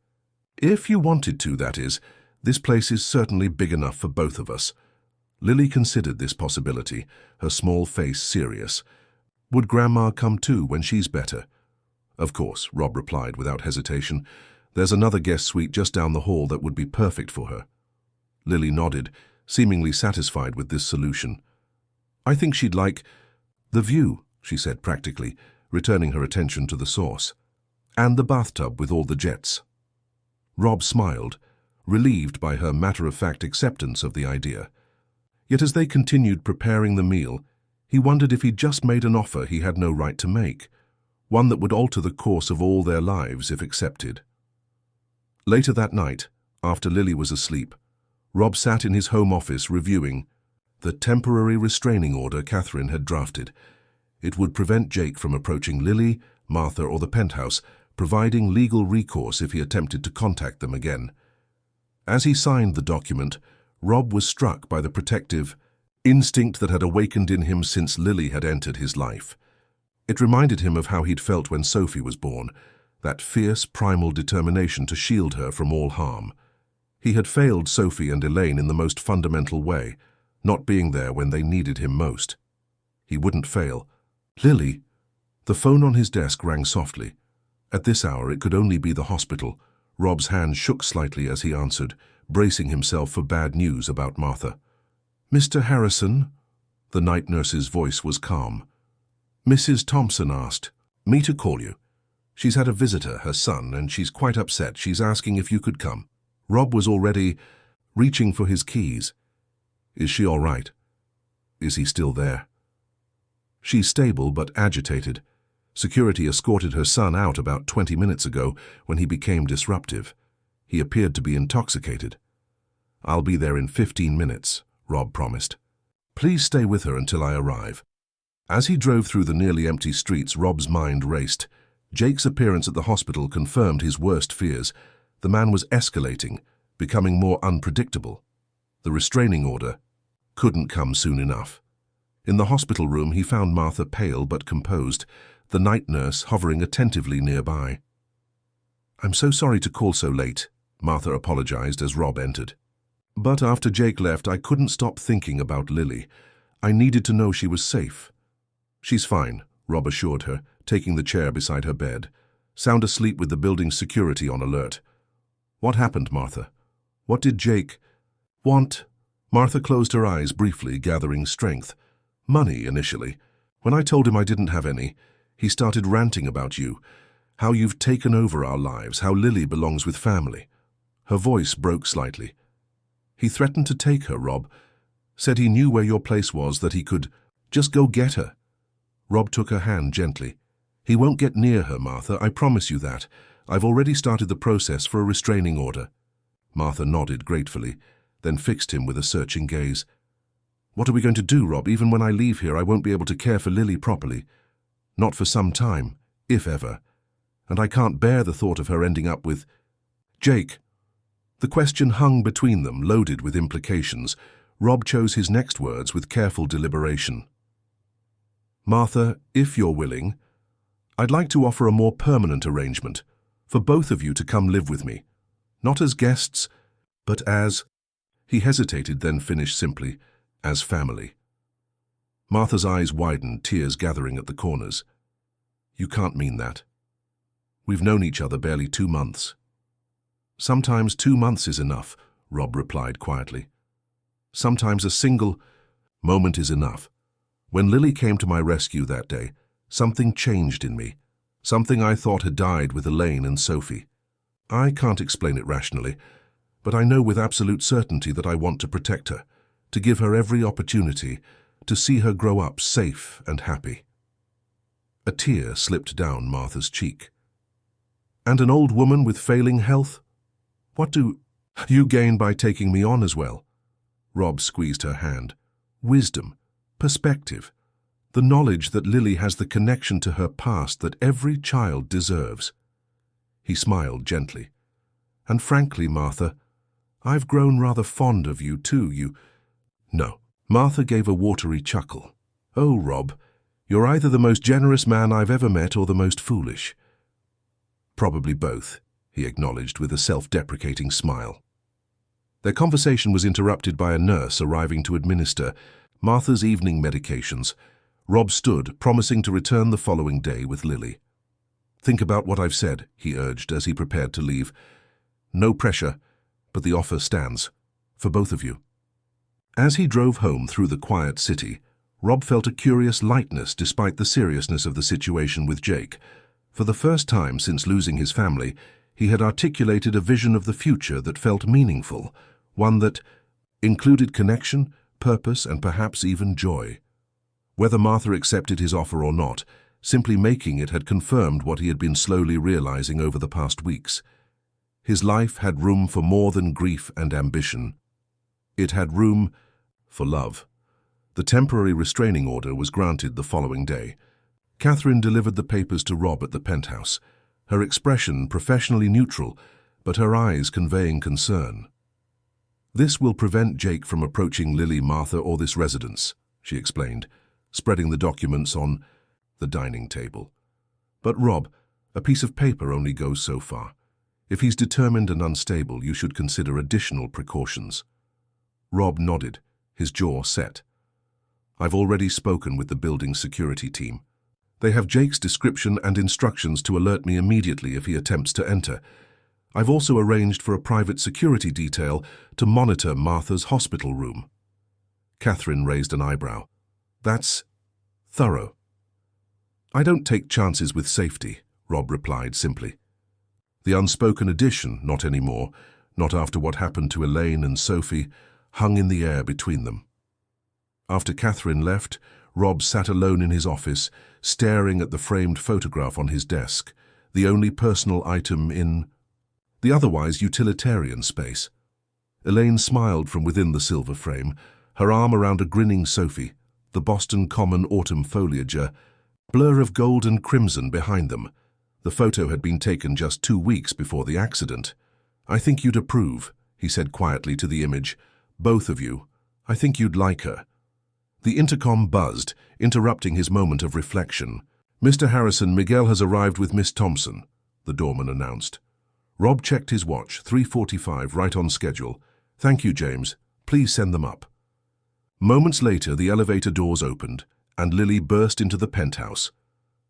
Speaker 1: "If you wanted to, that is. This place is certainly big enough for both of us." Lily considered this possibility, her small face serious. "Would Grandma come too when she's better?" "Of course," Rob replied without hesitation. "There's another guest suite just down the hall that would be perfect for her." Lily nodded, seemingly satisfied with this solution. "I think she'd like the view," she said practically, returning her attention to the sauce. "And the bathtub with all the jets." Rob smiled, relieved by her matter-of-fact acceptance of the idea. Yet as they continued preparing the meal, he wondered if he'd just made an offer he had no right to make, one that would alter the course of all their lives if accepted. Later that night, after Lily was asleep, Rob sat in his home office reviewing the temporary restraining order Catherine had drafted. It would prevent Jake from approaching Lily, Martha, or the penthouse, providing legal recourse if he attempted to contact them again. As he signed the document, Rob was struck by the protective instinct that had awakened in him since Lily had entered his life. It reminded him of how he'd felt when Sophie was born, that fierce, primal determination to shield her from all harm. He had failed Sophie and Elaine in the most fundamental way, not being there when they needed him most. He wouldn't fail Lily. The phone on his desk rang softly. At this hour, it could only be the hospital. Rob's hand shook slightly as he answered, bracing himself for bad news about Martha. "Mr. Harrison?" The night nurse's voice was calm. "Mrs. Thompson asked me to call you. She's had a visitor, her son, and she's quite upset. She's asking if you could come." Rob was already reaching for his keys. "Is she all right? Is he still there?" "She's stable but agitated. Security escorted her son out about 20 minutes ago when he became disruptive. He appeared to be intoxicated." "I'll be there in 15 minutes, Rob promised. "Please stay with her until I arrive." As he drove through the nearly empty streets, Rob's mind raced. Jake's appearance at the hospital confirmed his worst fears. The man was escalating, becoming more unpredictable. The restraining order couldn't come soon enough. In the hospital room, he found Martha pale but composed, the night nurse hovering attentively nearby. "I'm so sorry to call so late," Martha apologized as Rob entered. "But after Jake left, I couldn't stop thinking about Lily. I needed to know she was safe." "She's fine," Rob assured her, taking the chair beside her bed. "Sound asleep with the building's security on alert." "What happened, Martha? What did Jake want?" Martha closed her eyes briefly, gathering strength. "Money, initially. When I told him I didn't have any, he started ranting about you, how you've taken over our lives, how Lily belongs with family." Her voice broke slightly. "He threatened to take her, Rob. Said he knew where your place was, that he could just go get her." Rob took her hand gently. "He won't get near her, Martha, I promise you that. I've already started the process for a restraining order." Martha nodded gratefully, then fixed him with a searching gaze. "What are we going to do, Rob? Even when I leave here, I won't be able to care for Lily properly. Not for some time, if ever. And I can't bear the thought of her ending up with Jake." The question hung between them, loaded with implications. Rob chose his next words with careful deliberation. "Martha, if you're willing, I'd like to offer a more permanent arrangement for both of you to come live with me, not as guests, but as—" He hesitated, then finished simply, "as family." Martha's eyes widened, tears gathering at the corners. "You can't mean that. We've known each other barely 2 months." "Sometimes 2 months is enough," Rob replied quietly. "Sometimes a single moment is enough. When Lily came to my rescue that day, something changed in me, something I thought had died with Elaine and Sophie. I can't explain it rationally, but I know with absolute certainty that I want to protect her, to give her every opportunity, to see her grow up safe and happy." A tear slipped down Martha's cheek. "And an old woman with failing health? What do you gain by taking me on as well?" Rob squeezed her hand. "Wisdom, perspective, the knowledge that Lily has the connection to her past that every child deserves." He smiled gently. "And frankly, Martha, I've grown rather fond of you too. No." Martha gave a watery chuckle. "Oh, Rob, you're either the most generous man I've ever met or the most foolish." "Probably both," he acknowledged with a self-deprecating smile. Their conversation was interrupted by a nurse arriving to administer Martha's evening medications. Rob stood, promising to return the following day with Lily. "Think about what I've said," he urged as he prepared to leave. "No pressure, but the offer stands, for both of you." As he drove home through the quiet city, Rob felt a curious lightness despite the seriousness of the situation with Jake. For the first time since losing his family, he had articulated a vision of the future that felt meaningful, one that included connection, purpose, and perhaps even joy. Whether Martha accepted his offer or not, simply making it had confirmed what he had been slowly realizing over the past weeks. His life had room for more than grief and ambition. It had room for love. The temporary restraining order was granted the following day. Catherine delivered the papers to Rob at the penthouse, her expression professionally neutral, but her eyes conveying concern. "This will prevent Jake from approaching Lily, Martha, or this residence," she explained, spreading the documents on the dining table. "But Rob, a piece of paper only goes so far. If he's determined and unstable, you should consider additional precautions." Rob nodded, his jaw set. "I've already spoken with the building security team. They have Jake's description and instructions to alert me immediately if he attempts to enter. I've also arranged for a private security detail to monitor Martha's hospital room." Catherine raised an eyebrow. "That's thorough." "I don't take chances with safety," Rob replied simply. The unspoken addition, not anymore, not after what happened to Elaine and Sophie, hung in the air between them. After Catherine left, Rob sat alone in his office, staring at the framed photograph on his desk, the only personal item in the otherwise utilitarian space. Elaine smiled from within the silver frame, her arm around a grinning Sophie, the Boston Common autumn foliage, a blur of gold and crimson behind them. The photo had been taken just 2 weeks before the accident. "I think you'd approve," he said quietly to the image. "Both of you. I think you'd like her." The intercom buzzed, interrupting his moment of reflection. "Mr. Harrison, Miguel has arrived with Miss Thompson," the doorman announced. Rob checked his watch, 3:45, right on schedule. "Thank you, James. Please send them up." Moments later, the elevator doors opened, and Lily burst into the penthouse,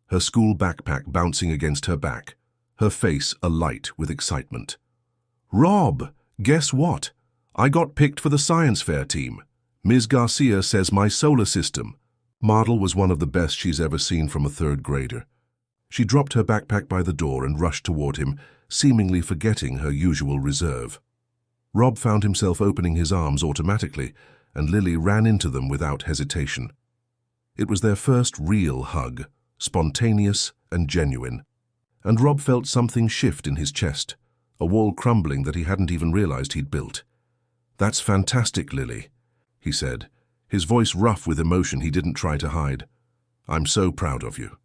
Speaker 1: her school backpack bouncing against her back, her face alight with excitement. "Rob, guess what? I got picked for the science fair team. Ms. Garcia says my solar system." Mardel was one of the best she's ever seen from a 3rd grader. She dropped her backpack by the door and rushed toward him, seemingly forgetting her usual reserve. Rob found himself opening his arms automatically, and Lily ran into them without hesitation. It was their first real hug, spontaneous and genuine, and Rob felt something shift in his chest, a wall crumbling that he hadn't even realized he'd built. "That's fantastic, Lily," he said, his voice rough with emotion he didn't try to hide. "I'm so proud of you."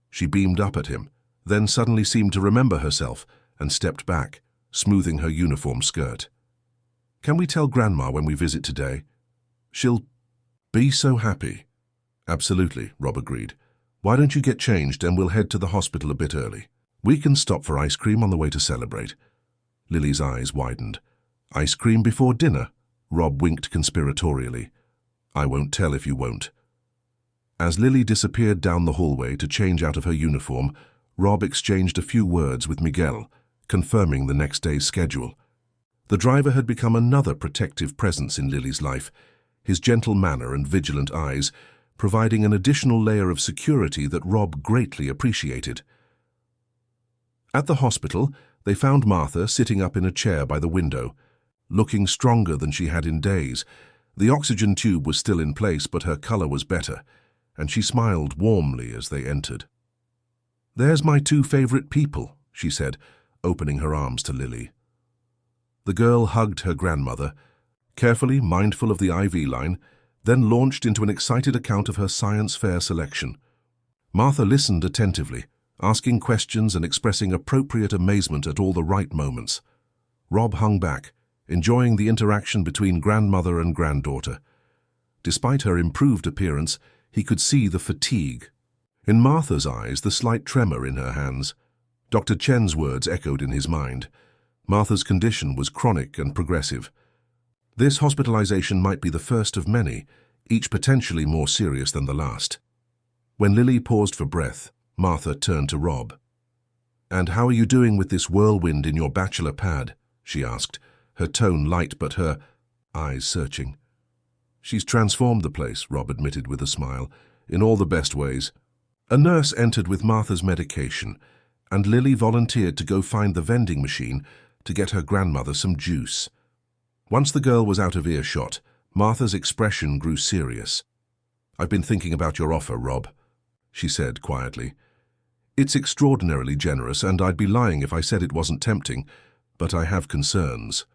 Speaker 1: She beamed up at him, then suddenly seemed to remember herself and stepped back, smoothing her uniform skirt. "Can we tell Grandma when we visit today? She'll be so happy." "Absolutely," Rob agreed. Why don't you get changed and we'll head to the hospital a bit early? We can stop for ice cream on the way to celebrate. Lily's eyes widened. Ice cream before dinner? Rob winked conspiratorially. I won't tell if you won't. As Lily disappeared down the hallway to change out of her uniform, Rob exchanged a few words with Miguel, confirming the next day's schedule. The driver had become another protective presence in Lily's life, his gentle manner and vigilant eyes providing an additional layer of security that Rob greatly appreciated. At the hospital, they found Martha sitting up in a chair by the window, looking stronger than she had in days. The oxygen tube was still in place, but her color was better, and she smiled warmly as they entered. "There's my two favorite people," she said, opening her arms to Lily. The girl hugged her grandmother, carefully mindful of the IV line, then launched into an excited account of her science fair selection. Martha listened attentively, asking questions and expressing appropriate amazement at all the right moments. Rob hung back, enjoying the interaction between grandmother and granddaughter. Despite her improved appearance, he could see the fatigue. In Martha's eyes, the slight tremor in her hands. Dr. Chen's words echoed in his mind. Martha's condition was chronic and progressive. This hospitalization might be the first of many, each potentially more serious than the last. When Lily paused for breath, Martha turned to Rob. "And how are you doing with this whirlwind in your bachelor pad?" she asked, her tone light but her eyes searching. "She's transformed the place," Rob admitted with a smile, "in all the best ways." A nurse entered with Martha's medication, and Lily volunteered to go find the vending machine to get her grandmother some juice. Once the girl was out of earshot, Martha's expression grew serious. "I've been thinking about your offer, Rob," she said quietly. "It's extraordinarily generous, and I'd be lying if I said it wasn't tempting, but I have concerns."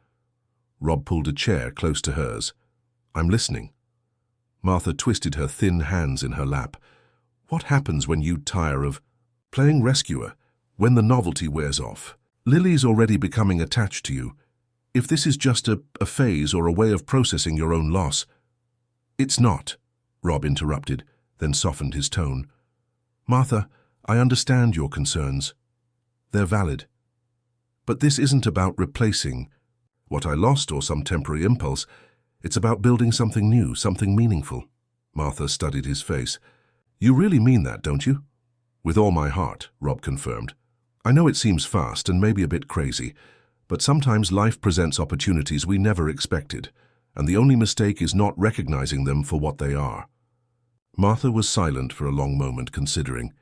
Speaker 1: Rob pulled a chair close to hers. "I'm listening." Martha twisted her thin hands in her lap. "What happens when you tire of playing rescuer? When the novelty wears off? Lily's already becoming attached to you. If this is just a phase or a way of processing your own loss—" "It's not," Rob interrupted, then softened his tone. "Martha, I understand your concerns. They're valid. But this isn't about replacing what I lost or some temporary impulse. It's about building something new, something meaningful." Martha studied his face. "You really mean that, don't you?" "With all my heart," Rob confirmed. "I know it seems fast and maybe a bit crazy, but sometimes life presents opportunities we never expected, and the only mistake is not recognizing them for what they are." Martha was silent for a long moment, considering.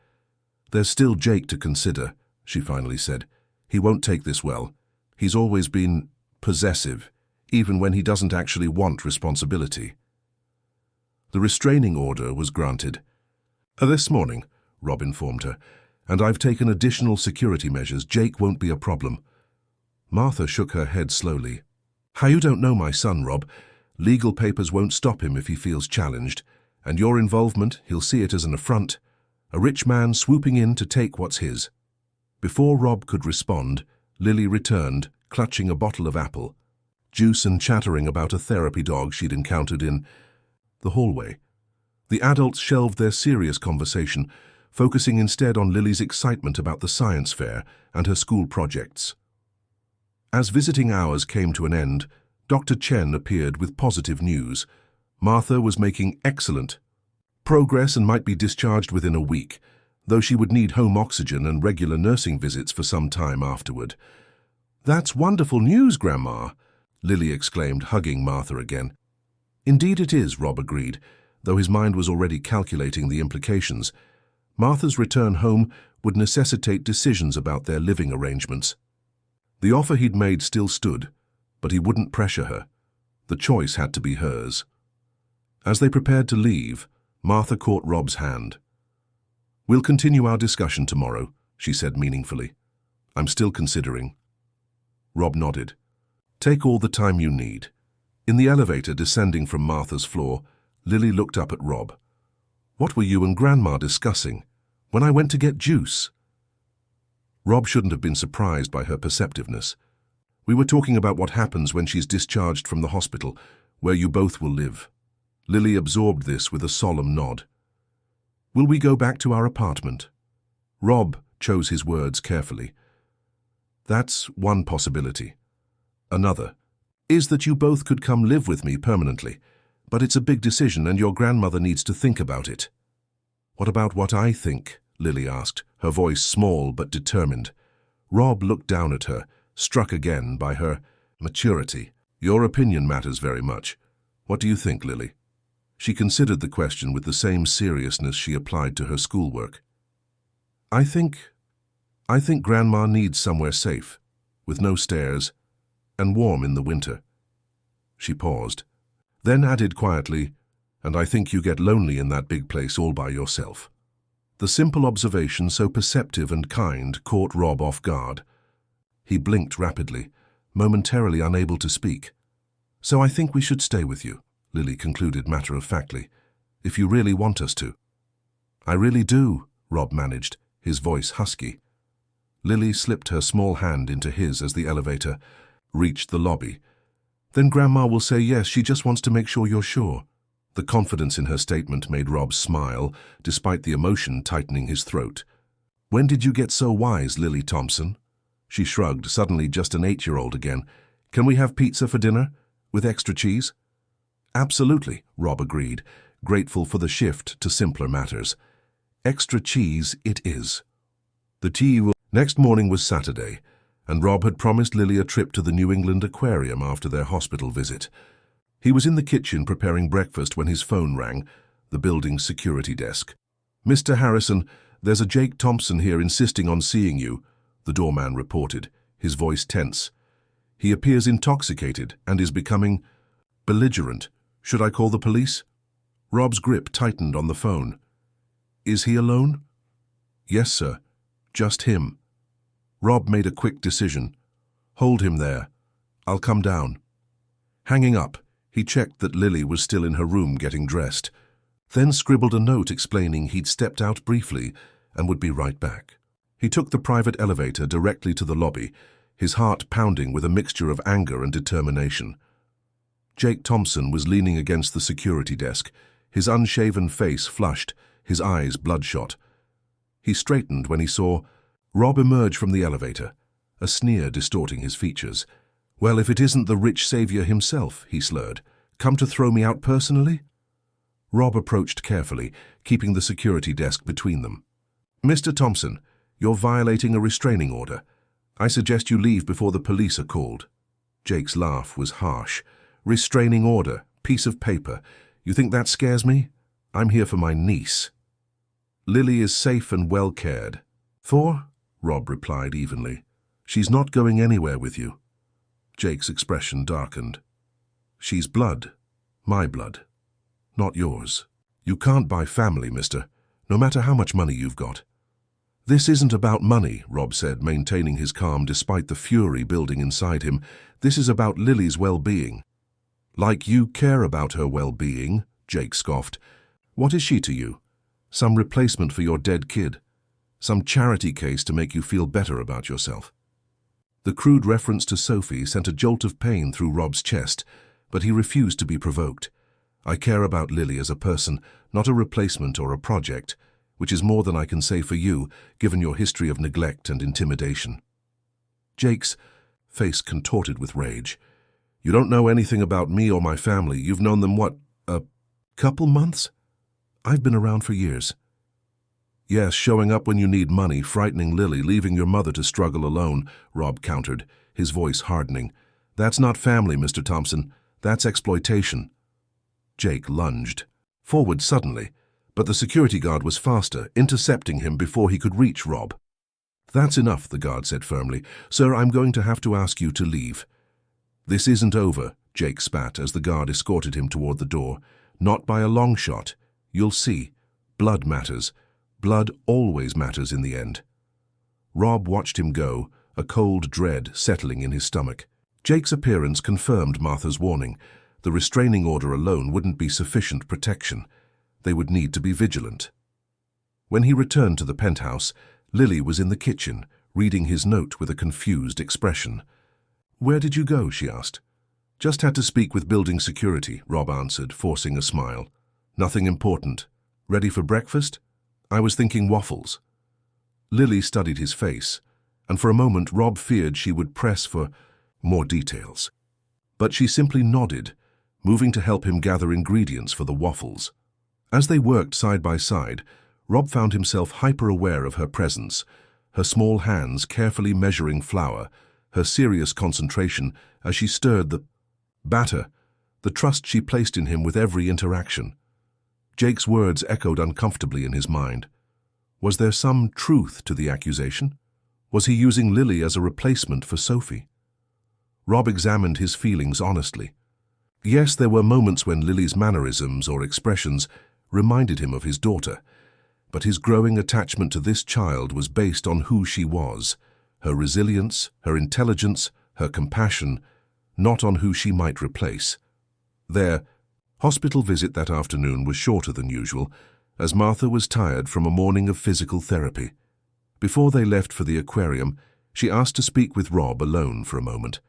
Speaker 1: "There's still Jake to consider," she finally said. "He won't take this well. He's always been possessive, even when he doesn't actually want responsibility." The restraining order was granted. "This morning," Rob informed her, "and I've taken additional security measures. Jake won't be a problem." Martha shook her head slowly. "How you don't know my son, Rob. Legal papers won't stop him if he feels challenged, and your involvement, he'll see it as an affront. A rich man swooping in to take what's his." Before Rob could respond, Lily returned, clutching a bottle of apple juice and chattering about a therapy dog she'd encountered in the hallway. The adults shelved their serious conversation, focusing instead on Lily's excitement about the science fair and her school projects. As visiting hours came to an end, Dr. Chen appeared with positive news. Martha was making excellent progress and might be discharged within a week, though she would need home oxygen and regular nursing visits for some time afterward. "That's wonderful news, Grandma," Lily exclaimed, hugging Martha again. "Indeed it is," Rob agreed, though his mind was already calculating the implications. Martha's return home would necessitate decisions about their living arrangements. The offer he'd made still stood, but he wouldn't pressure her. The choice had to be hers. As they prepared to leave, Martha caught Rob's hand. "We'll continue our discussion tomorrow," she said meaningfully. "I'm still considering." Rob nodded. "Take all the time you need." In the elevator descending from Martha's floor, Lily looked up at Rob. "What were you and Grandma discussing? When I went to get juice?" Rob shouldn't have been surprised by her perceptiveness. "We were talking about what happens when she's discharged from the hospital, where you both will live." Lily absorbed this with a solemn nod. Will we go back to our apartment? Rob chose his words carefully. That's one possibility. Another is that you both could come live with me permanently, but it's a big decision and your grandmother needs to think about it. What about what I think? Lily asked, her voice small but determined. Rob looked down at her, struck again by her maturity. Your opinion matters very much. What do you think, Lily? She considered the question with the same seriousness she applied to her schoolwork. I think Grandma needs somewhere safe, with no stairs, and warm in the winter. She paused, then added quietly, and I think you get lonely in that big place all by yourself. The simple observation, so perceptive and kind, caught Rob off guard. He blinked rapidly, momentarily unable to speak. So I think we should stay with you, Lily concluded matter-of-factly, if you really want us to. I really do, Rob managed, his voice husky. Lily slipped her small hand into his as the elevator reached the lobby. Then Grandma will say yes, she just wants to make sure you're sure. The confidence in her statement made Rob smile, despite the emotion tightening his throat. When did you get so wise, Lily Thompson? She shrugged, suddenly just an 8-year-old again. Can we have pizza for dinner? With extra cheese? Absolutely, Rob agreed, grateful for the shift to simpler matters. Extra cheese it is. The tea will... Next morning was Saturday, and Rob had promised Lily a trip to the New England Aquarium after their hospital visit. He was in the kitchen preparing breakfast when his phone rang, the building's security desk. Mr. Harrison, there's a Jake Thompson here insisting on seeing you, the doorman reported, his voice tense. He appears intoxicated and is becoming belligerent. Should I call the police? Rob's grip tightened on the phone. Is he alone? Yes, sir. Just him. Rob made a quick decision. Hold him there. I'll come down. Hanging up, he checked that Lily was still in her room getting dressed, then scribbled a note explaining he'd stepped out briefly and would be right back. He took the private elevator directly to the lobby, his heart pounding with a mixture of anger and determination. Jake Thompson was leaning against the security desk, his unshaven face flushed, his eyes bloodshot. He straightened when he saw Rob emerge from the elevator, a sneer distorting his features. Well, if it isn't the rich savior himself, he slurred. Come to throw me out personally? Rob approached carefully, keeping the security desk between them. Mr. Thompson, you're violating a restraining order. I suggest you leave before the police are called. Jake's laugh was harsh. Restraining order, piece of paper. You think that scares me? I'm here for my niece. Lily is safe and well cared for, Rob replied evenly. She's not going anywhere with you. Jake's expression darkened. She's blood. My blood. Not yours. You can't buy family, mister, no matter how much money you've got. This isn't about money, Rob said, maintaining his calm despite the fury building inside him. This is about Lily's well-being. Like you care about her well-being, Jake scoffed. What is she to you? Some replacement for your dead kid? Some charity case to make you feel better about yourself? The crude reference to Sophie sent a jolt of pain through Rob's chest, but he refused to be provoked. I care about Lily as a person, not a replacement or a project, which is more than I can say for you, given your history of neglect and intimidation. Jake's face contorted with rage. You don't know anything about me or my family. You've known them, what, a couple months? I've been around for years. Yes, showing up when you need money, frightening Lily, leaving your mother to struggle alone, Rob countered, his voice hardening. That's not family, Mr. Thompson. That's exploitation. Jake lunged forward suddenly, but the security guard was faster, intercepting him before he could reach Rob. That's enough, the guard said firmly. Sir, I'm going to have to ask you to leave. This isn't over, Jake spat as the guard escorted him toward the door. Not by a long shot. You'll see. Blood matters. Blood always matters in the end. Rob watched him go, a cold dread settling in his stomach. Jake's appearance confirmed Martha's warning. The restraining order alone wouldn't be sufficient protection. They would need to be vigilant. When he returned to the penthouse, Lily was in the kitchen, reading his note with a confused expression. Where did you go? She asked. Just had to speak with building security, Rob answered, forcing a smile. Nothing important. Ready for breakfast? I was thinking waffles. Lily studied his face, and for a moment Rob feared she would press for more details. But she simply nodded, moving to help him gather ingredients for the waffles. As they worked side by side, Rob found himself hyper-aware of her presence, her small hands carefully measuring flour, her serious concentration as she stirred the batter, the trust she placed in him with every interaction. Jake's words echoed uncomfortably in his mind. Was there some truth to the accusation? Was he using Lily as a replacement for Sophie? Rob examined his feelings honestly. Yes, there were moments when Lily's mannerisms or expressions reminded him of his daughter, but his growing attachment to this child was based on who she was, her resilience, her intelligence, her compassion, not on who she might replace. Their hospital visit that afternoon was shorter than usual, as Martha was tired from a morning of physical therapy. Before they left for the aquarium, she asked to speak with Rob alone for a moment.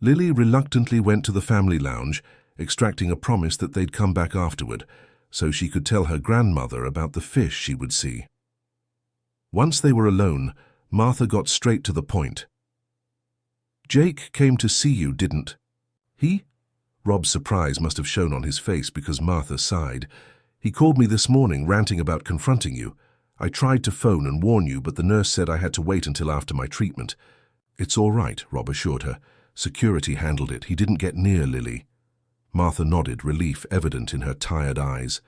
Speaker 1: Lily reluctantly went to the family lounge, extracting a promise that they'd come back afterward, so she could tell her grandmother about the fish she would see. Once they were alone, Martha got straight to the point. "Jake came to see you, didn't he?" Rob's surprise must have shown on his face because Martha sighed. "He called me this morning ranting about confronting you. I tried to phone and warn you, but the nurse said I had to wait until after my treatment." "It's all right," Rob assured her. "Security handled it. He didn't get near Lily." Martha nodded, relief evident in her tired eyes.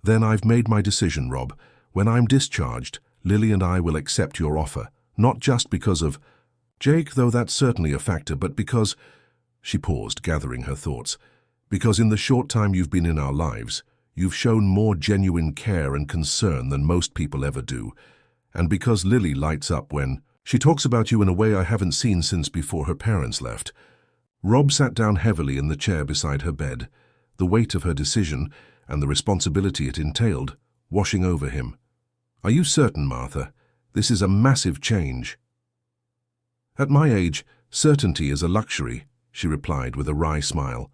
Speaker 1: "Then I've made my decision, Rob. When I'm discharged, Lily and I will accept your offer, not just because of Jake, though that's certainly a factor, but because—" She paused, gathering her thoughts. "Because in the short time you've been in our lives, you've shown more genuine care and concern than most people ever do. And because Lily lights up when she talks about you in a way I haven't seen since before her parents left." Rob sat down heavily in the chair beside her bed, the weight of her decision and the responsibility it entailed washing over him. "Are you certain, Martha? This is a massive change." "At my age, certainty is a luxury," she replied with a wry smile.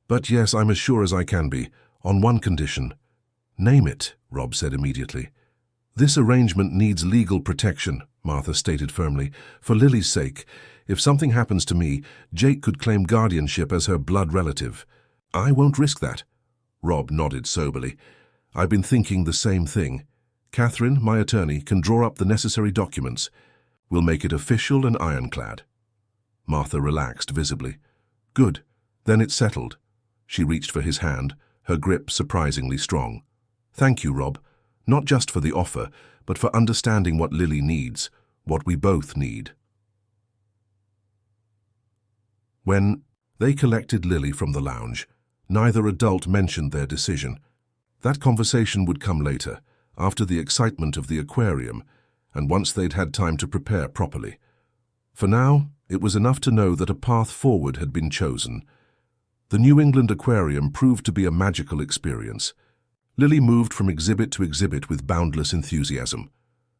Speaker 1: "But yes, I'm as sure as I can be, on one condition." "Name it," Rob said immediately. "This arrangement needs legal protection," Martha stated firmly. "For Lily's sake, if something happens to me, Jake could claim guardianship as her blood relative." "I won't risk that." Rob nodded soberly. "I've been thinking the same thing. Catherine, my attorney, can draw up the necessary documents. We'll make it official and ironclad." Martha relaxed visibly. "Good. Then it's settled." She reached for his hand, her grip surprisingly strong. "Thank you, Rob. Not just for the offer, but for understanding what Lily needs, what we both need." When they collected Lily from the lounge, neither adult mentioned their decision. That conversation would come later, after the excitement of the aquarium, and once they'd had time to prepare properly. For now, it was enough to know that a path forward had been chosen. The New England Aquarium proved to be a magical experience. Lily moved from exhibit to exhibit with boundless enthusiasm,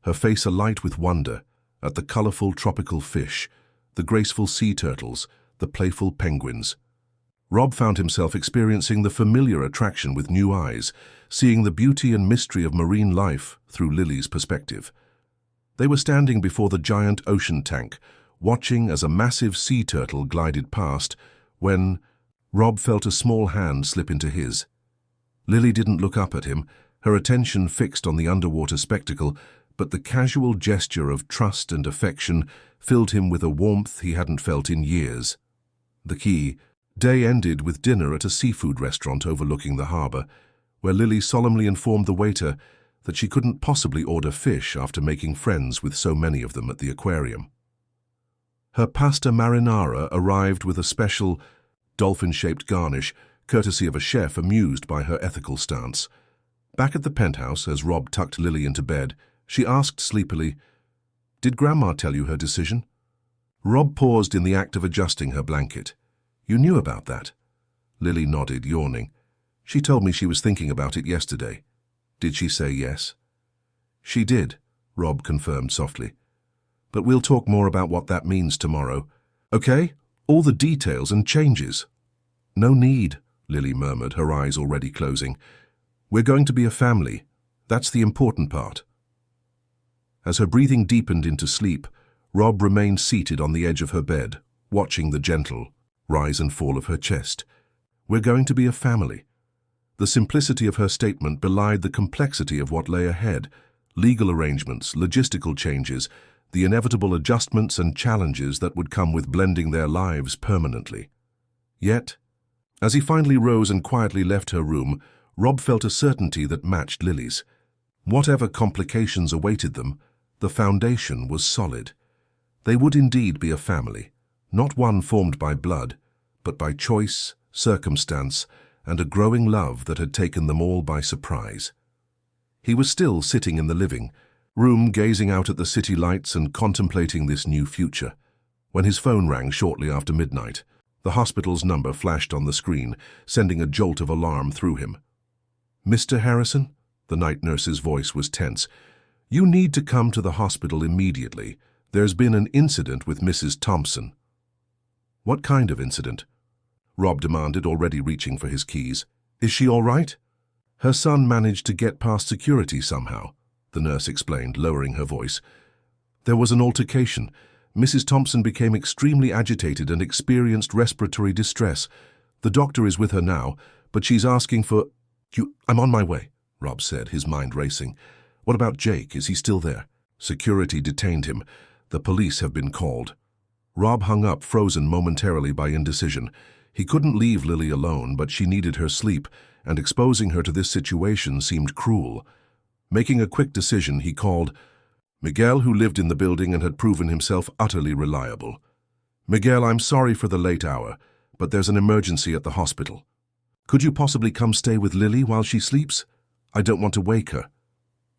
Speaker 1: her face alight with wonder at the colorful tropical fish, the graceful sea turtles, the playful penguins. Rob found himself experiencing the familiar attraction with new eyes, seeing the beauty and mystery of marine life through Lily's perspective. They were standing before the giant ocean tank, watching as a massive sea turtle glided past, when Rob felt a small hand slip into his. Lily didn't look up at him, her attention fixed on the underwater spectacle, but the casual gesture of trust and affection filled him with a warmth he hadn't felt in years. The day ended with dinner at a seafood restaurant overlooking the harbor, where Lily solemnly informed the waiter that she couldn't possibly order fish after making friends with so many of them at the aquarium. Her pasta marinara arrived with a special dolphin-shaped garnish, courtesy of a chef amused by her ethical stance. Back at the penthouse, as Rob tucked Lily into bed, she asked sleepily, "Did Grandma tell you her decision?" Rob paused in the act of adjusting her blanket. "You knew about that?" Lily nodded, yawning. "She told me she was thinking about it yesterday." "Did she say yes?" "She did," Rob confirmed softly. "But we'll talk more about what that means tomorrow. Okay? All the details and changes." "No need," Lily murmured, her eyes already closing. "We're going to be a family. That's the important part. As her breathing deepened into sleep, Rob remained seated on the edge of her bed, watching the gentle rise and fall of her chest. We're going to be a family. The simplicity of her statement belied the complexity of what lay ahead: legal arrangements, logistical changes, the inevitable adjustments and challenges that would come with blending their lives permanently. Yet, as he finally rose and quietly left her room, Rob felt a certainty that matched Lily's. Whatever complications awaited them, the foundation was solid. They would indeed be a family, not one formed by blood, but by choice, circumstance, and a growing love that had taken them all by surprise. He was still sitting in the living room, gazing out at the city lights and contemplating this new future, when his phone rang shortly after midnight. The hospital's number flashed on the screen, sending a jolt of alarm through him. "Mr. Harrison?" The night nurse's voice was tense. "You need to come to the hospital immediately. There's been an incident with Mrs. Thompson." "What kind of incident?" Rob demanded, already reaching for his keys. "Is she all right?" "Her son managed to get past security somehow," the nurse explained, lowering her voice. "There was an altercation. Mrs. Thompson became extremely agitated and experienced respiratory distress. The doctor is with her now, but she's asking for—" "I'm on my way," Rob said, his mind racing. "What about Jake? Is he still there?" "Security detained him. The police have been called." Rob hung up, frozen momentarily by indecision. He couldn't leave Lily alone, but she needed her sleep, and exposing her to this situation seemed cruel. Making a quick decision, he called Miguel, who lived in the building and had proven himself utterly reliable. "Miguel, I'm sorry for the late hour, but there's an emergency at the hospital. Could you possibly come stay with Lily while she sleeps? I don't want to wake her."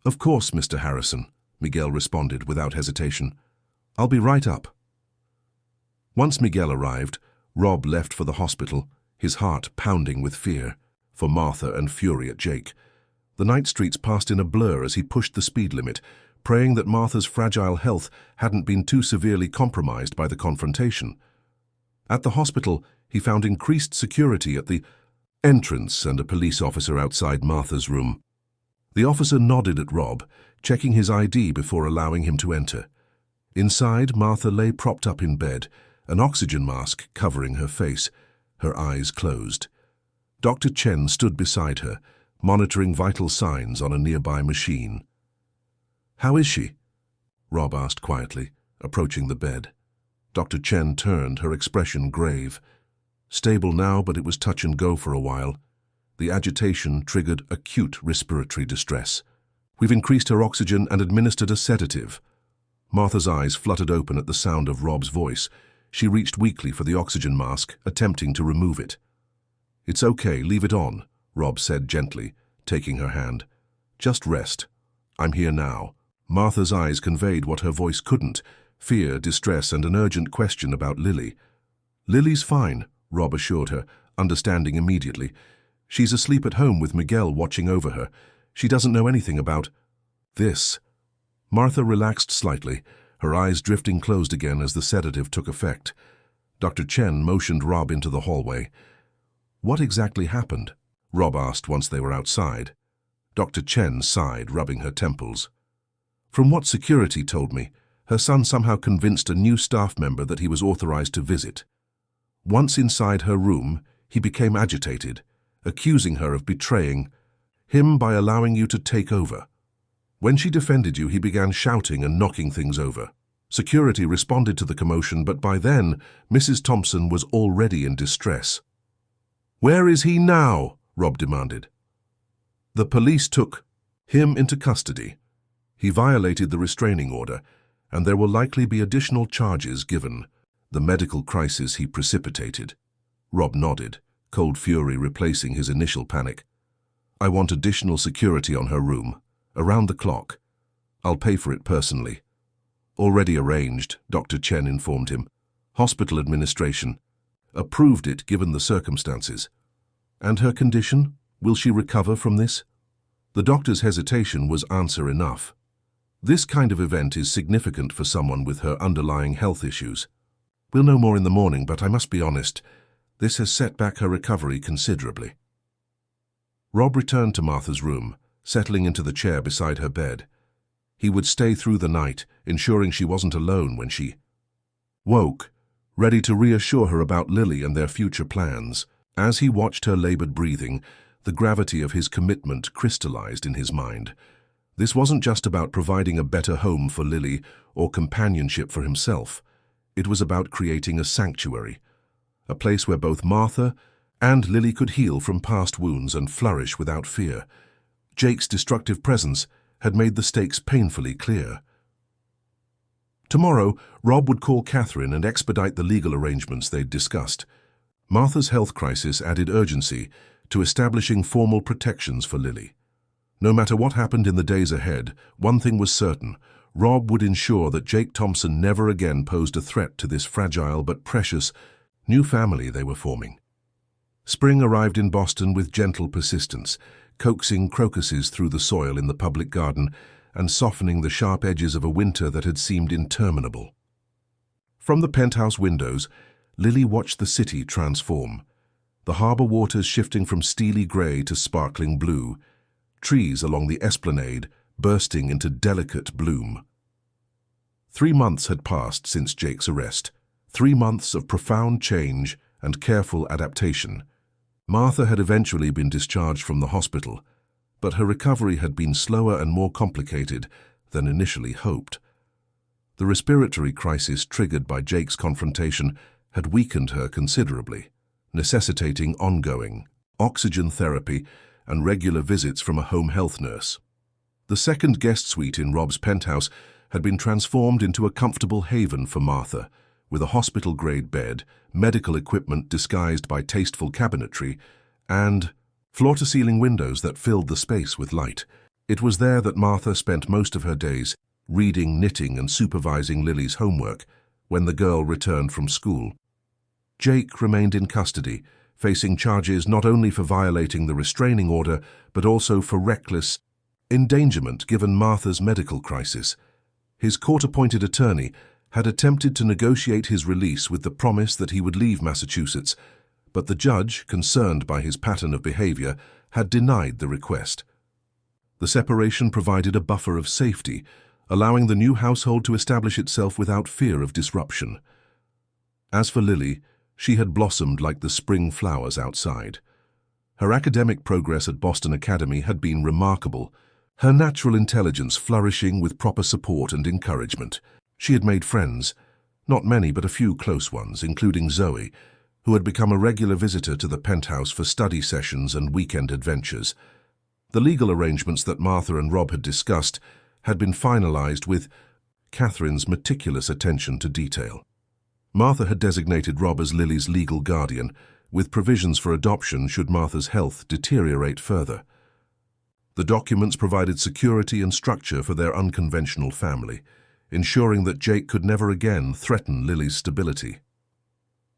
Speaker 1: "Of course, Mr. Harrison," Miguel responded without hesitation. "I'll be right up." Once Miguel arrived, Rob left for the hospital, his heart pounding with fear for Martha and fury at Jake. The night streets passed in a blur as he pushed the speed limit, praying that Martha's fragile health hadn't been too severely compromised by the confrontation. At the hospital, he found increased security at the entrance and a police officer outside Martha's room. The officer nodded at Rob, checking his ID before allowing him to enter. Inside, Martha lay propped up in bed, an oxygen mask covering her face, her eyes closed. Dr. Chen stood beside her, monitoring vital signs on a nearby machine. "How is she?" Rob asked quietly, approaching the bed. Dr. Chen turned, her expression grave. "Stable now, but it was touch and go for a while. The agitation triggered acute respiratory distress. We've increased her oxygen and administered a sedative." Martha's eyes fluttered open at the sound of Rob's voice. She reached weakly for the oxygen mask, attempting to remove it. "It's okay, leave it on," Rob said gently, taking her hand. "Just rest. I'm here now." Martha's eyes conveyed what her voice couldn't: fear, distress, and an urgent question about Lily. "Lily's fine," Rob assured her, understanding immediately. "She's asleep at home with Miguel watching over her. She doesn't know anything about this." Martha relaxed slightly, her eyes drifting closed again as the sedative took effect. Dr. Chen motioned Rob into the hallway. "What exactly happened?" Rob asked once they were outside. Dr. Chen sighed, rubbing her temples. "From what security told me, her son somehow convinced a new staff member that he was authorized to visit. Once inside her room, he became agitated, accusing her of betraying him by allowing you to take over. When she defended you, he began shouting and knocking things over. Security responded to the commotion, but by then, Mrs. Thompson was already in distress." "Where is he now?" Rob demanded. "The police took him into custody. He violated the restraining order, and there will likely be additional charges given the medical crisis he precipitated." Rob nodded, cold fury replacing his initial panic. "I want additional security on her room, around the clock. I'll pay for it personally." "Already arranged," Dr. Chen informed him. "Hospital administration approved it given the circumstances." "And her condition? Will she recover from this?" The doctor's hesitation was answer enough. "This kind of event is significant for someone with her underlying health issues. We'll know more in the morning, but I must be honest, this has set back her recovery considerably." Rob returned to Martha's room, settling into the chair beside her bed. He would stay through the night, ensuring she wasn't alone when she woke, ready to reassure her about Lily and their future plans. As he watched her labored breathing, the gravity of his commitment crystallized in his mind. This wasn't just about providing a better home for Lily or companionship for himself. It was about creating a sanctuary, a place where both Martha and Lily could heal from past wounds and flourish without fear. Jake's destructive presence had made the stakes painfully clear. Tomorrow, Rob would call Catherine and expedite the legal arrangements they'd discussed. Martha's health crisis added urgency to establishing formal protections for Lily. No matter what happened in the days ahead, one thing was certain: Rob would ensure that Jake Thompson never again posed a threat to this fragile but precious new family they were forming. Spring arrived in Boston with gentle persistence, coaxing crocuses through the soil in the public garden and softening the sharp edges of a winter that had seemed interminable. From the penthouse windows, Lily watched the city transform, the harbor waters shifting from steely gray to sparkling blue, trees along the esplanade bursting into delicate bloom. 3 months had passed since Jake's arrest, 3 months of profound change and careful adaptation. Martha had eventually been discharged from the hospital, but her recovery had been slower and more complicated than initially hoped. The respiratory crisis triggered by Jake's confrontation had weakened her considerably, necessitating ongoing oxygen therapy and regular visits from a home health nurse. The second guest suite in Rob's penthouse had been transformed into a comfortable haven for Martha, with a hospital-grade bed, medical equipment disguised by tasteful cabinetry, and floor-to-ceiling windows that filled the space with light. It was there that Martha spent most of her days, reading, knitting, and supervising Lily's homework when the girl returned from school. Jake remained in custody, facing charges not only for violating the restraining order, but also for reckless endangerment given Martha's medical crisis. His court-appointed attorney had attempted to negotiate his release with the promise that he would leave Massachusetts, but the judge, concerned by his pattern of behavior, had denied the request. The separation provided a buffer of safety, allowing the new household to establish itself without fear of disruption. As for Lily, she had blossomed like the spring flowers outside. Her academic progress at Boston Academy had been remarkable, her natural intelligence flourishing with proper support and encouragement. She had made friends, not many but a few close ones, including Zoe, who had become a regular visitor to the penthouse for study sessions and weekend adventures. The legal arrangements that Martha and Rob had discussed had been finalized with Catherine's meticulous attention to detail. Martha had designated Rob as Lily's legal guardian, with provisions for adoption should Martha's health deteriorate further. The documents provided security and structure for their unconventional family, ensuring that Jake could never again threaten Lily's stability.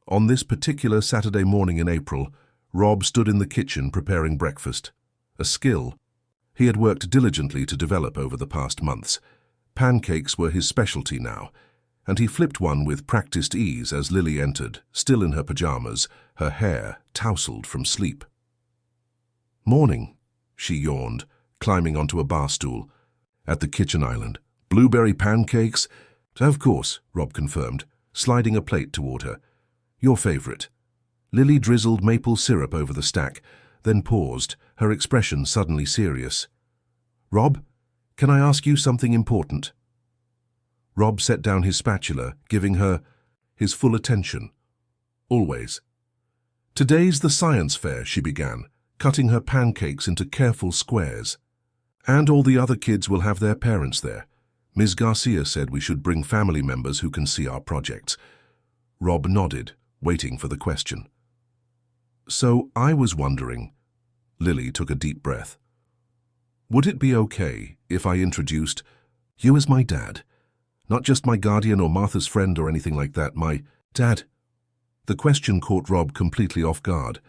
Speaker 1: On this particular Saturday morning in April, Rob stood in the kitchen preparing breakfast, a skill he had worked diligently to develop over the past months. Pancakes were his specialty now, and he flipped one with practiced ease as Lily entered, still in her pajamas, her hair tousled from sleep. "Morning," she yawned, climbing onto a bar stool at the kitchen island. "Blueberry pancakes?" "Of course," Rob confirmed, sliding a plate toward her. "Your favorite." Lily drizzled maple syrup over the stack, then paused, her expression suddenly serious. "Rob, can I ask you something important?" Rob set down his spatula, giving her his full attention. "Always." "Today's the science fair," she began, cutting her pancakes into careful squares. "And all the other kids will have their parents there. Ms. Garcia said we should bring family members who can see our projects." Rob nodded, waiting for the question. "So I was wondering," Lily took a deep breath, "would it be okay if I introduced you as my dad? Not just my guardian or Martha's friend or anything like that, my dad." The question caught Rob completely off guard.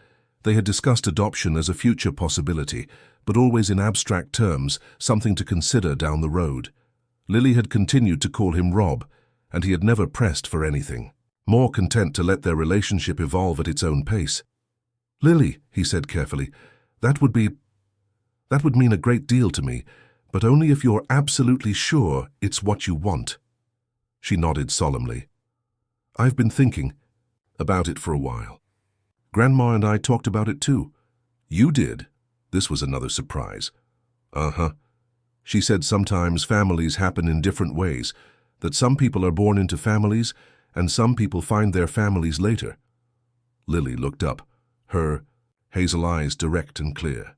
Speaker 1: They had discussed adoption as a future possibility, but always in abstract terms, something to consider down the road. Lily had continued to call him Rob, and he had never pressed for anything, more content to let their relationship evolve at its own pace. "Lily," he said carefully, that That would mean a great deal to me, but only if you're absolutely sure it's what you want. She nodded solemnly. I've been thinking about it for a while. Grandma and I talked about it too. You did? This was another surprise. Uh-huh. She said sometimes families happen in different ways, that some people are born into families and some people find their families later. Lily looked up, her hazel eyes direct and clear.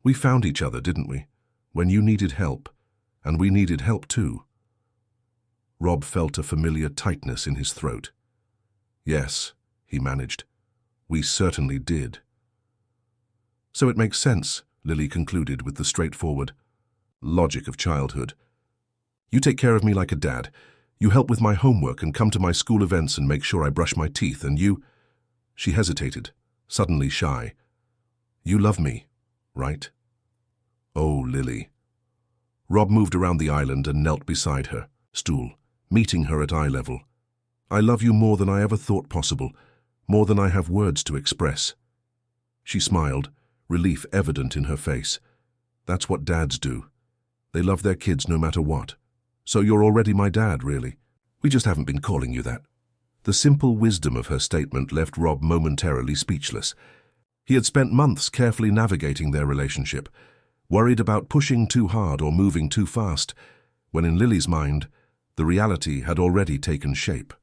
Speaker 1: We found each other, didn't we? When you needed help, and we needed help too. Rob felt a familiar tightness in his throat. Yes, he managed. We certainly did. So it makes sense, Lily concluded with the straightforward logic of childhood. You take care of me like a dad. You help with my homework and come to my school events and make sure I brush my teeth, and you... She hesitated, suddenly shy. You love me, right? Oh, Lily. Rob moved around the island and knelt beside her, stool, meeting her at eye level. I love you more than I ever thought possible, more than I have words to express. She smiled, relief evident in her face. That's what dads do. They love their kids no matter what. So you're already my dad, really. We just haven't been calling you that. The simple wisdom of her statement left Rob momentarily speechless. He had spent months carefully navigating their relationship, worried about pushing too hard or moving too fast, when in Lily's mind, the reality had already taken shape.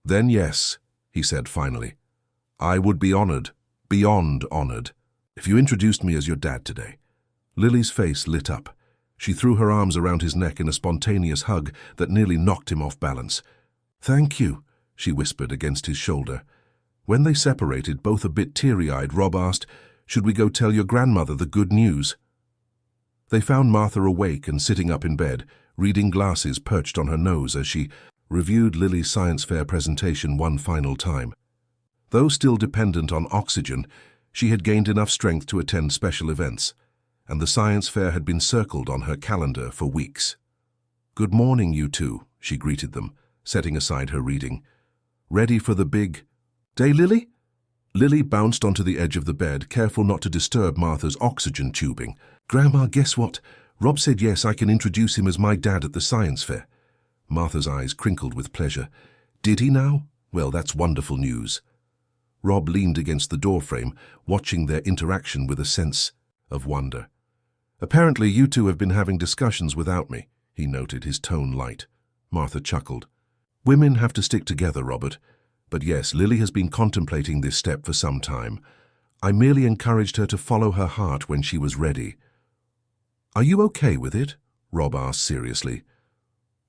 Speaker 1: Then yes, he said finally, I would be honored, beyond honored, if you introduced me as your dad today. Lily's face lit up. She threw her arms around his neck in a spontaneous hug that nearly knocked him off balance. Thank you, she whispered against his shoulder. When they separated, both a bit teary-eyed, Rob asked, should we go tell your grandmother the good news? They found Martha awake and sitting up in bed, reading glasses perched on her nose as she reviewed Lily's science fair presentation one final time. Though still dependent on oxygen, she had gained enough strength to attend special events, and the science fair had been circled on her calendar for weeks. Good morning, you two, she greeted them, setting aside her reading. Ready for the big day, Lily? Lily bounced onto the edge of the bed, careful not to disturb Martha's oxygen tubing. Grandma, guess what? Rob said yes, I can introduce him as my dad at the science fair. Martha's eyes crinkled with pleasure. Did he now? Well, that's wonderful news. Rob leaned against the doorframe, watching their interaction with a sense of wonder. Apparently you two have been having discussions without me, he noted, his tone light. Martha chuckled. Women have to stick together, Robert. But yes, Lily has been contemplating this step for some time. I merely encouraged her to follow her heart when she was ready. Are you okay with it? Rob asked seriously.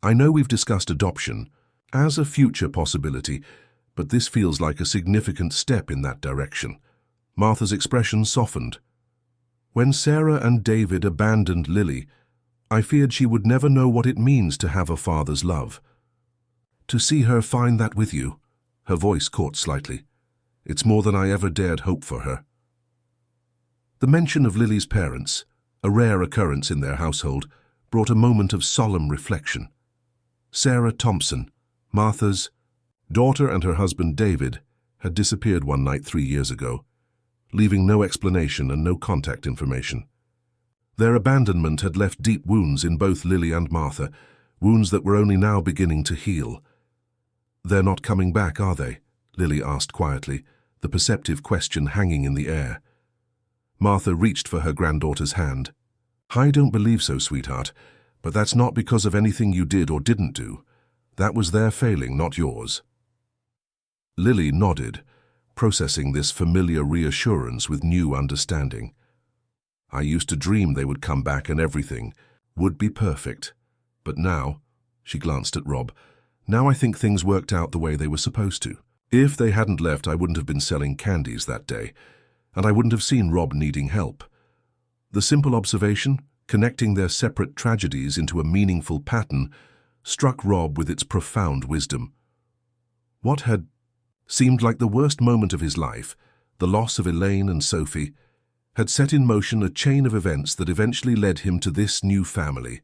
Speaker 1: I know we've discussed adoption as a future possibility, but this feels like a significant step in that direction. Martha's expression softened. When Sarah and David abandoned Lily, I feared she would never know what it means to have a father's love. To see her find that with you, her voice caught slightly. It's more than I ever dared hope for her. The mention of Lily's parents, a rare occurrence in their household, brought a moment of solemn reflection. Sarah Thompson, Martha's daughter, and her husband David had disappeared one night 3 years ago, leaving no explanation and no contact information. Their abandonment had left deep wounds in both Lily and Martha, wounds that were only now beginning to heal. They're not coming back, are they? Lily asked quietly, the perceptive question hanging in the air. Martha reached for her granddaughter's hand. I don't believe so, sweetheart, but that's not because of anything you did or didn't do. That was their failing, not yours. Lily nodded, processing this familiar reassurance with new understanding. I used to dream they would come back and everything would be perfect. But now, she glanced at Rob, now I think things worked out the way they were supposed to. If they hadn't left, I wouldn't have been selling candies that day, and I wouldn't have seen Rob needing help. The simple observation, connecting their separate tragedies into a meaningful pattern, struck Rob with its profound wisdom. What had seemed like the worst moment of his life, the loss of Elaine and Sophie, had set in motion a chain of events that eventually led him to this new family.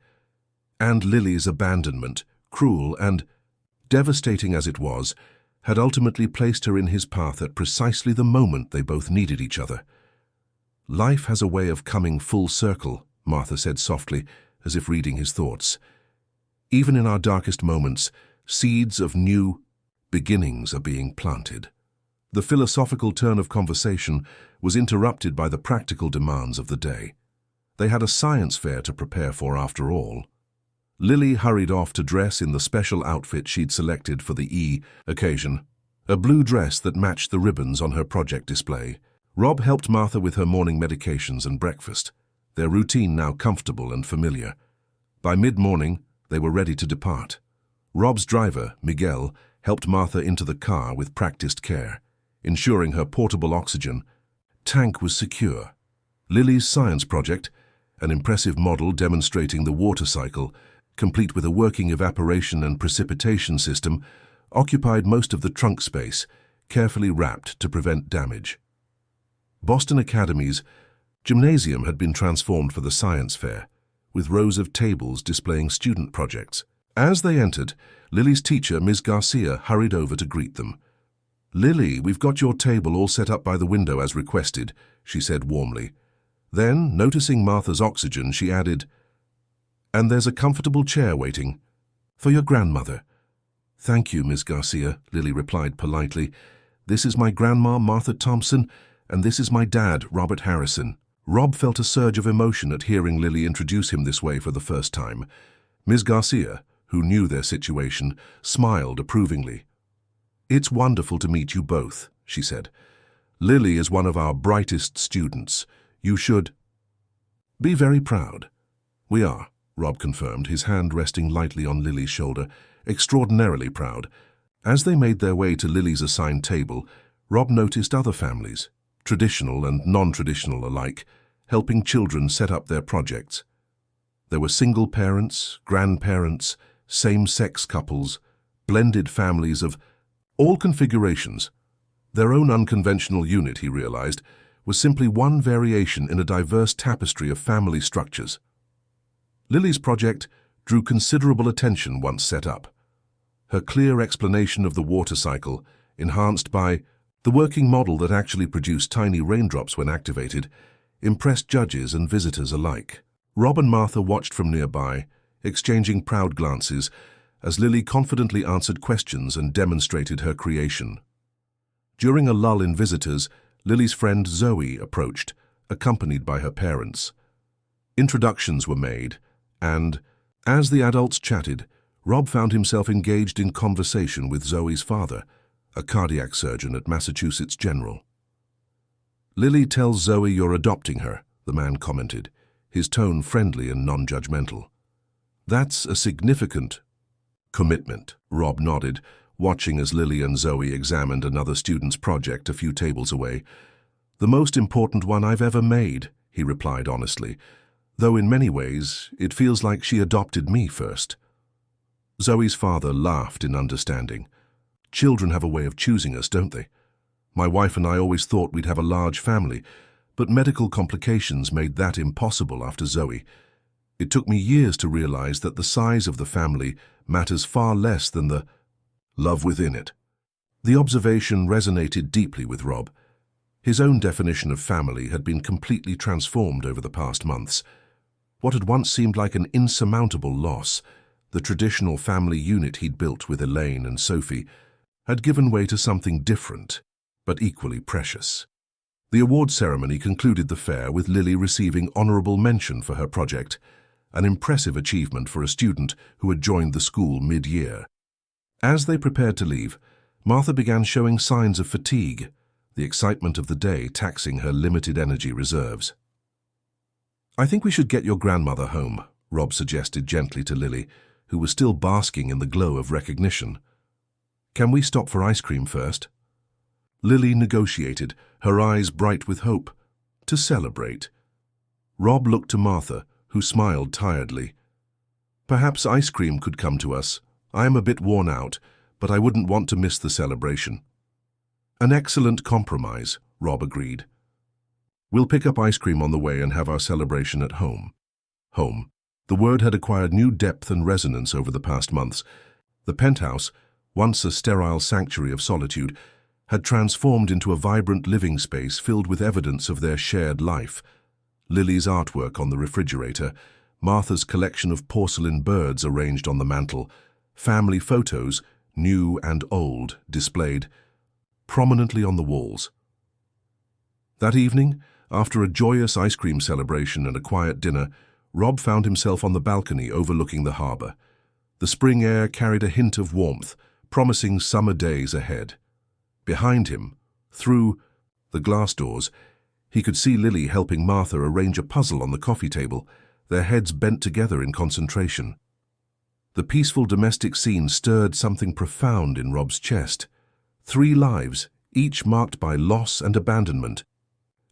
Speaker 1: And Lily's abandonment, cruel and devastating as it was, had ultimately placed her in his path at precisely the moment they both needed each other. Life has a way of coming full circle, Martha said softly, as if reading his thoughts. Even in our darkest moments, seeds of new beginnings are being planted. The philosophical turn of conversation was interrupted by the practical demands of the day. They had a science fair to prepare for after all. Lily hurried off to dress in the special outfit she'd selected for the occasion, a blue dress that matched the ribbons on her project display. Rob helped Martha with her morning medications and breakfast, their routine now comfortable and familiar. By mid-morning, they were ready to depart. Rob's driver, Miguel, helped Martha into the car with practiced care, ensuring her portable oxygen tank was secure. Lily's science project, an impressive model demonstrating the water cycle, complete with a working evaporation and precipitation system, occupied most of the trunk space, carefully wrapped to prevent damage. Boston Academy's gymnasium had been transformed for the science fair, with rows of tables displaying student projects. As they entered, Lily's teacher, Ms. Garcia, hurried over to greet them. "Lily, we've got your table all set up by the window as requested," she said warmly. Then, noticing Martha's oxygen, she added, "And there's a comfortable chair waiting for your grandmother." "Thank you, Ms. Garcia," Lily replied politely. "This is my grandma, Martha Thompson, and this is my dad, Robert Harrison." Rob felt a surge of emotion at hearing Lily introduce him this way for the first time. Ms. Garcia, who knew their situation, smiled approvingly. "It's wonderful to meet you both," she said. "Lily is one of our brightest students. You should be very proud." "We are," Rob confirmed, his hand resting lightly on Lily's shoulder, "extraordinarily proud." As they made their way to Lily's assigned table, Rob noticed other families, traditional and non-traditional alike, helping children set up their projects. There were single parents, grandparents, same-sex couples, blended families of all configurations. Their own unconventional unit, he realized, was simply one variation in a diverse tapestry of family structures. Lily's project drew considerable attention once set up. Her clear explanation of the water cycle, enhanced by the working model that actually produced tiny raindrops when activated, impressed judges and visitors alike. Rob and Martha watched from nearby, exchanging proud glances, as Lily confidently answered questions and demonstrated her creation. During a lull in visitors, Lily's friend Zoe approached, accompanied by her parents. Introductions were made, and, as the adults chatted, Rob found himself engaged in conversation with Zoe's father, a cardiac surgeon at Massachusetts General. "Lily tells Zoe you're adopting her," the man commented, his tone friendly and non-judgmental. "That's a significant commitment," Rob nodded, watching as Lily and Zoe examined another student's project a few tables away. "The most important one I've ever made," he replied honestly, "though in many ways it feels like she adopted me first." Zoe's father laughed in understanding. "Children have a way of choosing us, don't they? My wife and I always thought we'd have a large family, but medical complications made that impossible after Zoe. It took me years to realize that the size of the family matters far less than the love within it." The observation resonated deeply with Rob. His own definition of family had been completely transformed over the past months. What had once seemed like an insurmountable loss, the traditional family unit he'd built with Elaine and Sophie, had given way to something different, but equally precious. The award ceremony concluded the fair with Lily receiving honorable mention for her project, an impressive achievement for a student who had joined the school mid-year. As they prepared to leave, Martha began showing signs of fatigue, the excitement of the day taxing her limited energy reserves. "I think we should get your grandmother home," Rob suggested gently to Lily, who was still basking in the glow of recognition. "Can we stop for ice cream first?" Lily negotiated, her eyes bright with hope. "To celebrate." Rob looked to Martha, who smiled tiredly. "Perhaps ice cream could come to us. I am a bit worn out, but I wouldn't want to miss the celebration." "An excellent compromise," Rob agreed. "We'll pick up ice cream on the way and have our celebration at home." Home. The word had acquired new depth and resonance over the past months. The penthouse, once a sterile sanctuary of solitude, had transformed into a vibrant living space filled with evidence of their shared life. Lily's artwork on the refrigerator, Martha's collection of porcelain birds arranged on the mantel, family photos, new and old, displayed prominently on the walls. That evening, after a joyous ice cream celebration and a quiet dinner, Rob found himself on the balcony overlooking the harbour. The spring air carried a hint of warmth, promising summer days ahead. Behind him, through the glass doors, he could see Lily helping Martha arrange a puzzle on the coffee table, their heads bent together in concentration. The peaceful domestic scene stirred something profound in Rob's chest. 3 lives, each marked by loss and abandonment,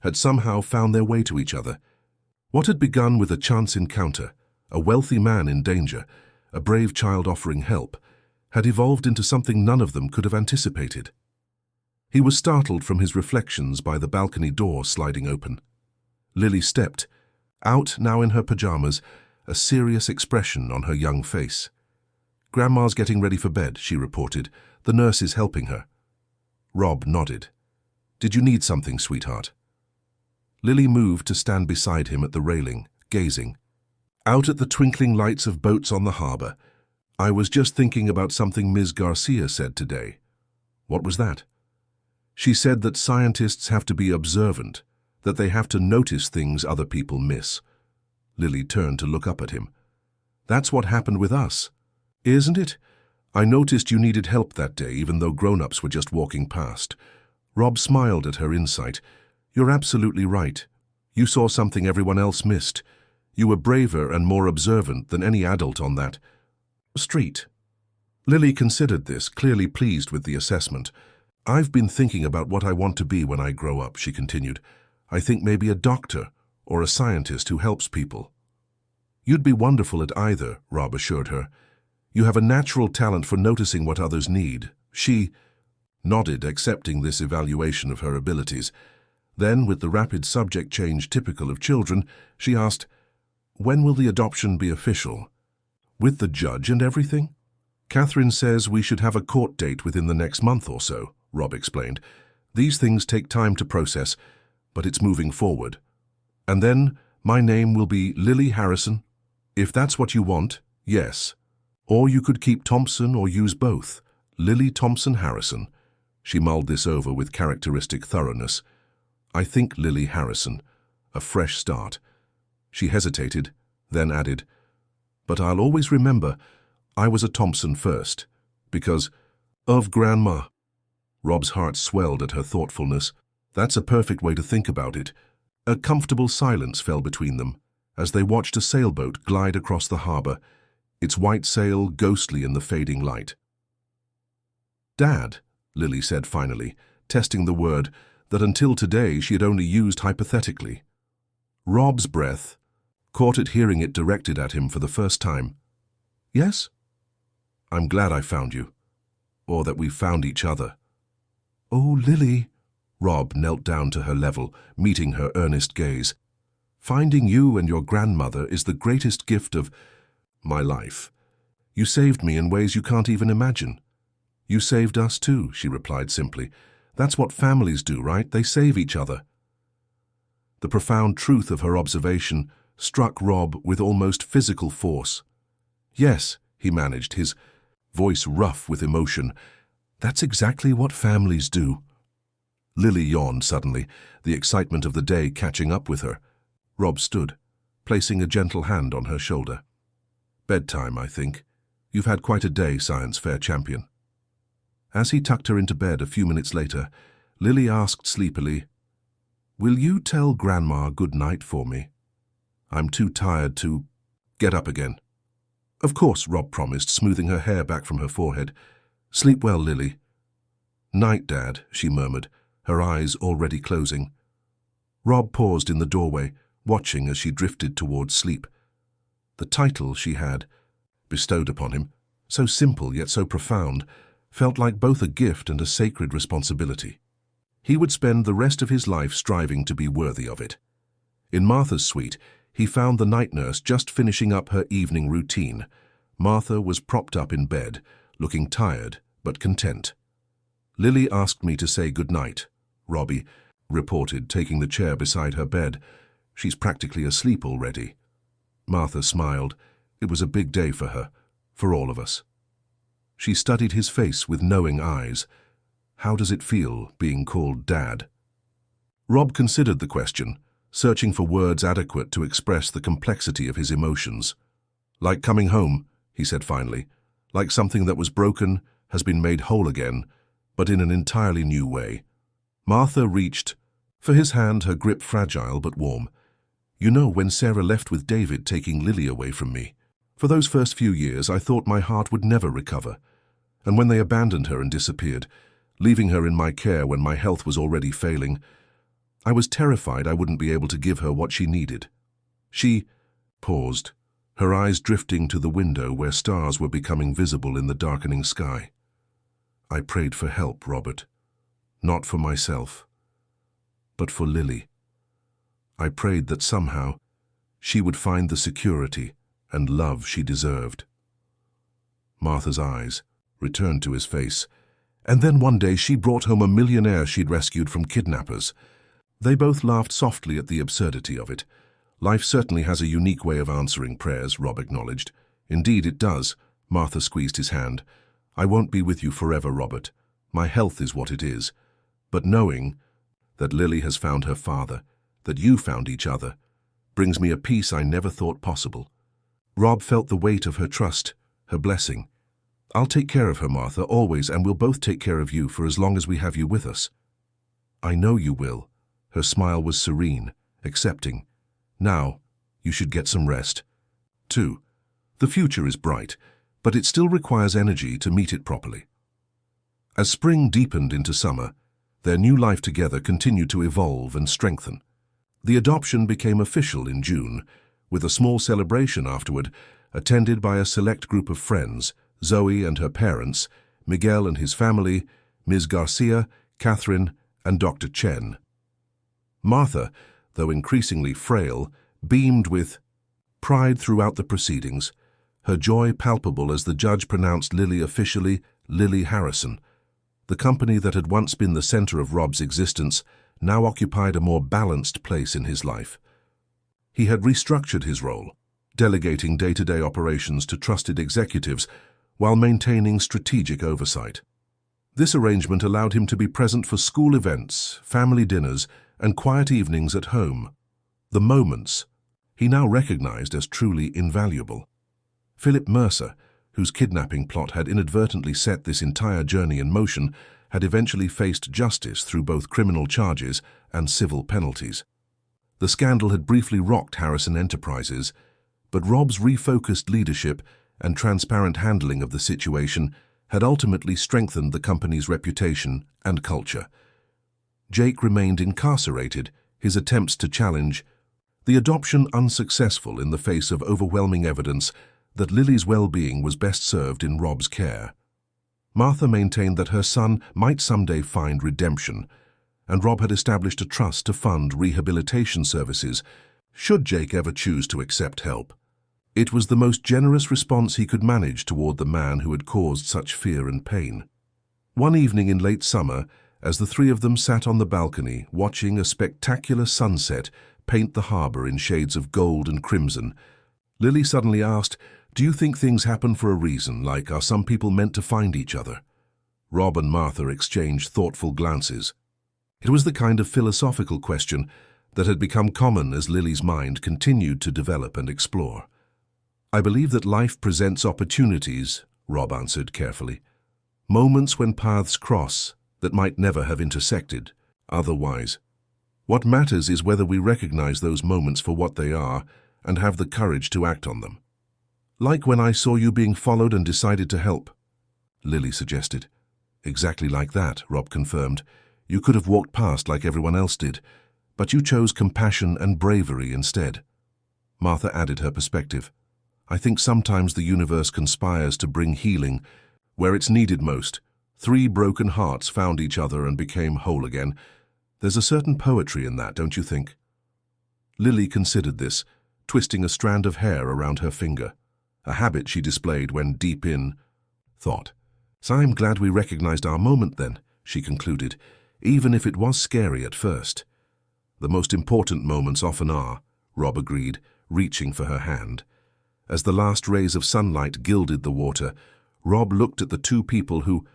Speaker 1: had somehow found their way to each other. What had begun with a chance encounter, a wealthy man in danger, a brave child offering help, had evolved into something none of them could have anticipated. He was startled from his reflections by the balcony door sliding open. Lily stepped, out now in her pajamas, a serious expression on her young face. "Grandma's getting ready for bed," she reported. "The nurse is helping her." Rob nodded. "Did you need something, sweetheart?" Lily moved to stand beside him at the railing, gazing. Out at the twinkling lights of boats on the harbour. "I was just thinking about something Ms. Garcia said today." "What was that?" "She said that scientists have to be observant, that they have to notice things other people miss." Lily turned to look up at him. "That's what happened with us, isn't it? I noticed you needed help that day, even though grown-ups were just walking past." Rob smiled at her insight. "You're absolutely right. You saw something everyone else missed. You were braver and more observant than any adult on that street." Lily considered this, clearly pleased with the assessment. "I've been thinking about what I want to be when I grow up," she continued. "I think maybe a doctor or a scientist who helps people." "You'd be wonderful at either," Rob assured her. "You have a natural talent for noticing what others need." She nodded, accepting this evaluation of her abilities. Then, with the rapid subject change typical of children, she asked, "When will the adoption be official? With the judge and everything?" "Catherine says we should have a court date within the next month or so," Rob explained. "These things take time to process, but it's moving forward. And then my name will be Lily Harrison. If that's what you want, yes. Or you could keep Thompson or use both. Lily Thompson Harrison." She mulled this over with characteristic thoroughness. "I think Lily Harrison. A fresh start." She hesitated, then added, "But I'll always remember I was a Thompson first, because of Grandma." Rob's heart swelled at her thoughtfulness. That's a perfect way to think about it. A comfortable silence fell between them as they watched a sailboat glide across the harbour, its white sail ghostly in the fading light. "Dad," Lily said finally, testing the word that until today she had only used hypothetically. Rob's breath caught at hearing it directed at him for the first time. "Yes?" "I'm glad I found you, or that we found each other." "Oh, Lily." Rob knelt down to her level, meeting her earnest gaze. "Finding you and your grandmother is the greatest gift of my life. You saved me in ways you can't even imagine." "You saved us too," she replied simply. "That's what families do, right? They save each other." The profound truth of her observation struck Rob with almost physical force. "Yes," he managed, his voice rough with emotion. "That's exactly what families do." Lily yawned suddenly, the excitement of the day catching up with her. Rob stood, placing a gentle hand on her shoulder. "Bedtime, I think. You've had quite a day, science fair champion." As he tucked her into bed a few minutes later, Lily asked sleepily, "Will you tell Grandma good night for me? I'm too tired to get up again." "Of course," Rob promised, smoothing her hair back from her forehead. "Sleep well, Lily." "Night, Dad," she murmured, her eyes already closing. Rob paused in the doorway, watching as she drifted towards sleep. The title she had bestowed upon him, so simple yet so profound, felt like both a gift and a sacred responsibility. He would spend the rest of his life striving to be worthy of it. In Martha's suite, he found the night nurse just finishing up her evening routine. Martha was propped up in bed, looking tired but content. Lily asked me to say goodnight, Robbie reported, taking the chair beside her bed. She's practically asleep already. Martha smiled. It was a big day for her, for all of us. She studied his face with knowing eyes. How does it feel, being called Dad? Rob considered the question, searching for words adequate to express the complexity of his emotions. Like coming home, he said finally, like something that was broken has been made whole again, but in an entirely new way. Martha reached for his hand, her grip fragile but warm. You know, when Sarah left with David, taking Lily away from me, for those first few years I thought my heart would never recover. And when they abandoned her and disappeared, leaving her in my care when my health was already failing, I was terrified I wouldn't be able to give her what she needed. She paused, her eyes drifting to the window where stars were becoming visible in the darkening sky. I prayed for help, Robert. Not for myself, but for Lily. I prayed that somehow she would find the security and love she deserved. Martha's eyes returned to his face, and then one day she brought home a millionaire she'd rescued from kidnappers. They both laughed softly at the absurdity of it. Life certainly has a unique way of answering prayers, Rob acknowledged. Indeed it does. Martha squeezed his hand. I won't be with you forever, Robert. My health is what it is. But knowing that Lily has found her father, that you found each other, brings me a peace I never thought possible. Rob felt the weight of her trust, her blessing. I'll take care of her, Martha, always, and we'll both take care of you for as long as we have you with us. I know you will. Her smile was serene, accepting. Now, you should get some rest. 2. The future is bright, but it still requires energy to meet it properly. As spring deepened into summer, their new life together continued to evolve and strengthen. The adoption became official in June, with a small celebration afterward, attended by a select group of friends, Zoe and her parents, Miguel and his family, Ms. Garcia, Catherine, and Dr. Chen. Martha, though increasingly frail, beamed with pride throughout the proceedings, her joy palpable as the judge pronounced Lily officially Lily Harrison. The company that had once been the center of Rob's existence now occupied a more balanced place in his life. He had restructured his role, delegating day-to-day operations to trusted executives while maintaining strategic oversight. This arrangement allowed him to be present for school events, family dinners, and quiet evenings at home. The moments he now recognized as truly invaluable. Philip Mercer, whose kidnapping plot had inadvertently set this entire journey in motion, had eventually faced justice through both criminal charges and civil penalties. The scandal had briefly rocked Harrison Enterprises, but Rob's refocused leadership and transparent handling of the situation had ultimately strengthened the company's reputation and culture. Jake remained incarcerated, his attempts to challenge the adoption unsuccessful in the face of overwhelming evidence that Lily's well-being was best served in Rob's care. Martha maintained that her son might someday find redemption, and Rob had established a trust to fund rehabilitation services should Jake ever choose to accept help. It was the most generous response he could manage toward the man who had caused such fear and pain. One evening in late summer, as the three of them sat on the balcony watching a spectacular sunset paint the harbor in shades of gold and crimson, Lily suddenly asked, "Do you think things happen for a reason, like are some people meant to find each other?" Rob and Martha exchanged thoughtful glances. It was the kind of philosophical question that had become common as Lily's mind continued to develop and explore. "I believe that life presents opportunities," Rob answered carefully. "Moments when paths cross that might never have intersected otherwise. What matters is whether we recognize those moments for what they are and have the courage to act on them." "Like when I saw you being followed and decided to help," Lily suggested. "Exactly like that," Rob confirmed. "You could have walked past like everyone else did, but you chose compassion and bravery instead." Martha added her perspective. "I think sometimes the universe conspires to bring healing where it's needed most. 3 broken hearts found each other and became whole again. There's a certain poetry in that, don't you think?" Lily considered this, twisting a strand of hair around her finger, a habit she displayed when deep in thought. "So I'm glad we recognized our moment then," she concluded, even if it was scary at first. The most important moments often are, Rob agreed, reaching for her hand. As the last rays of sunlight gilded the water, Rob looked at the two people who,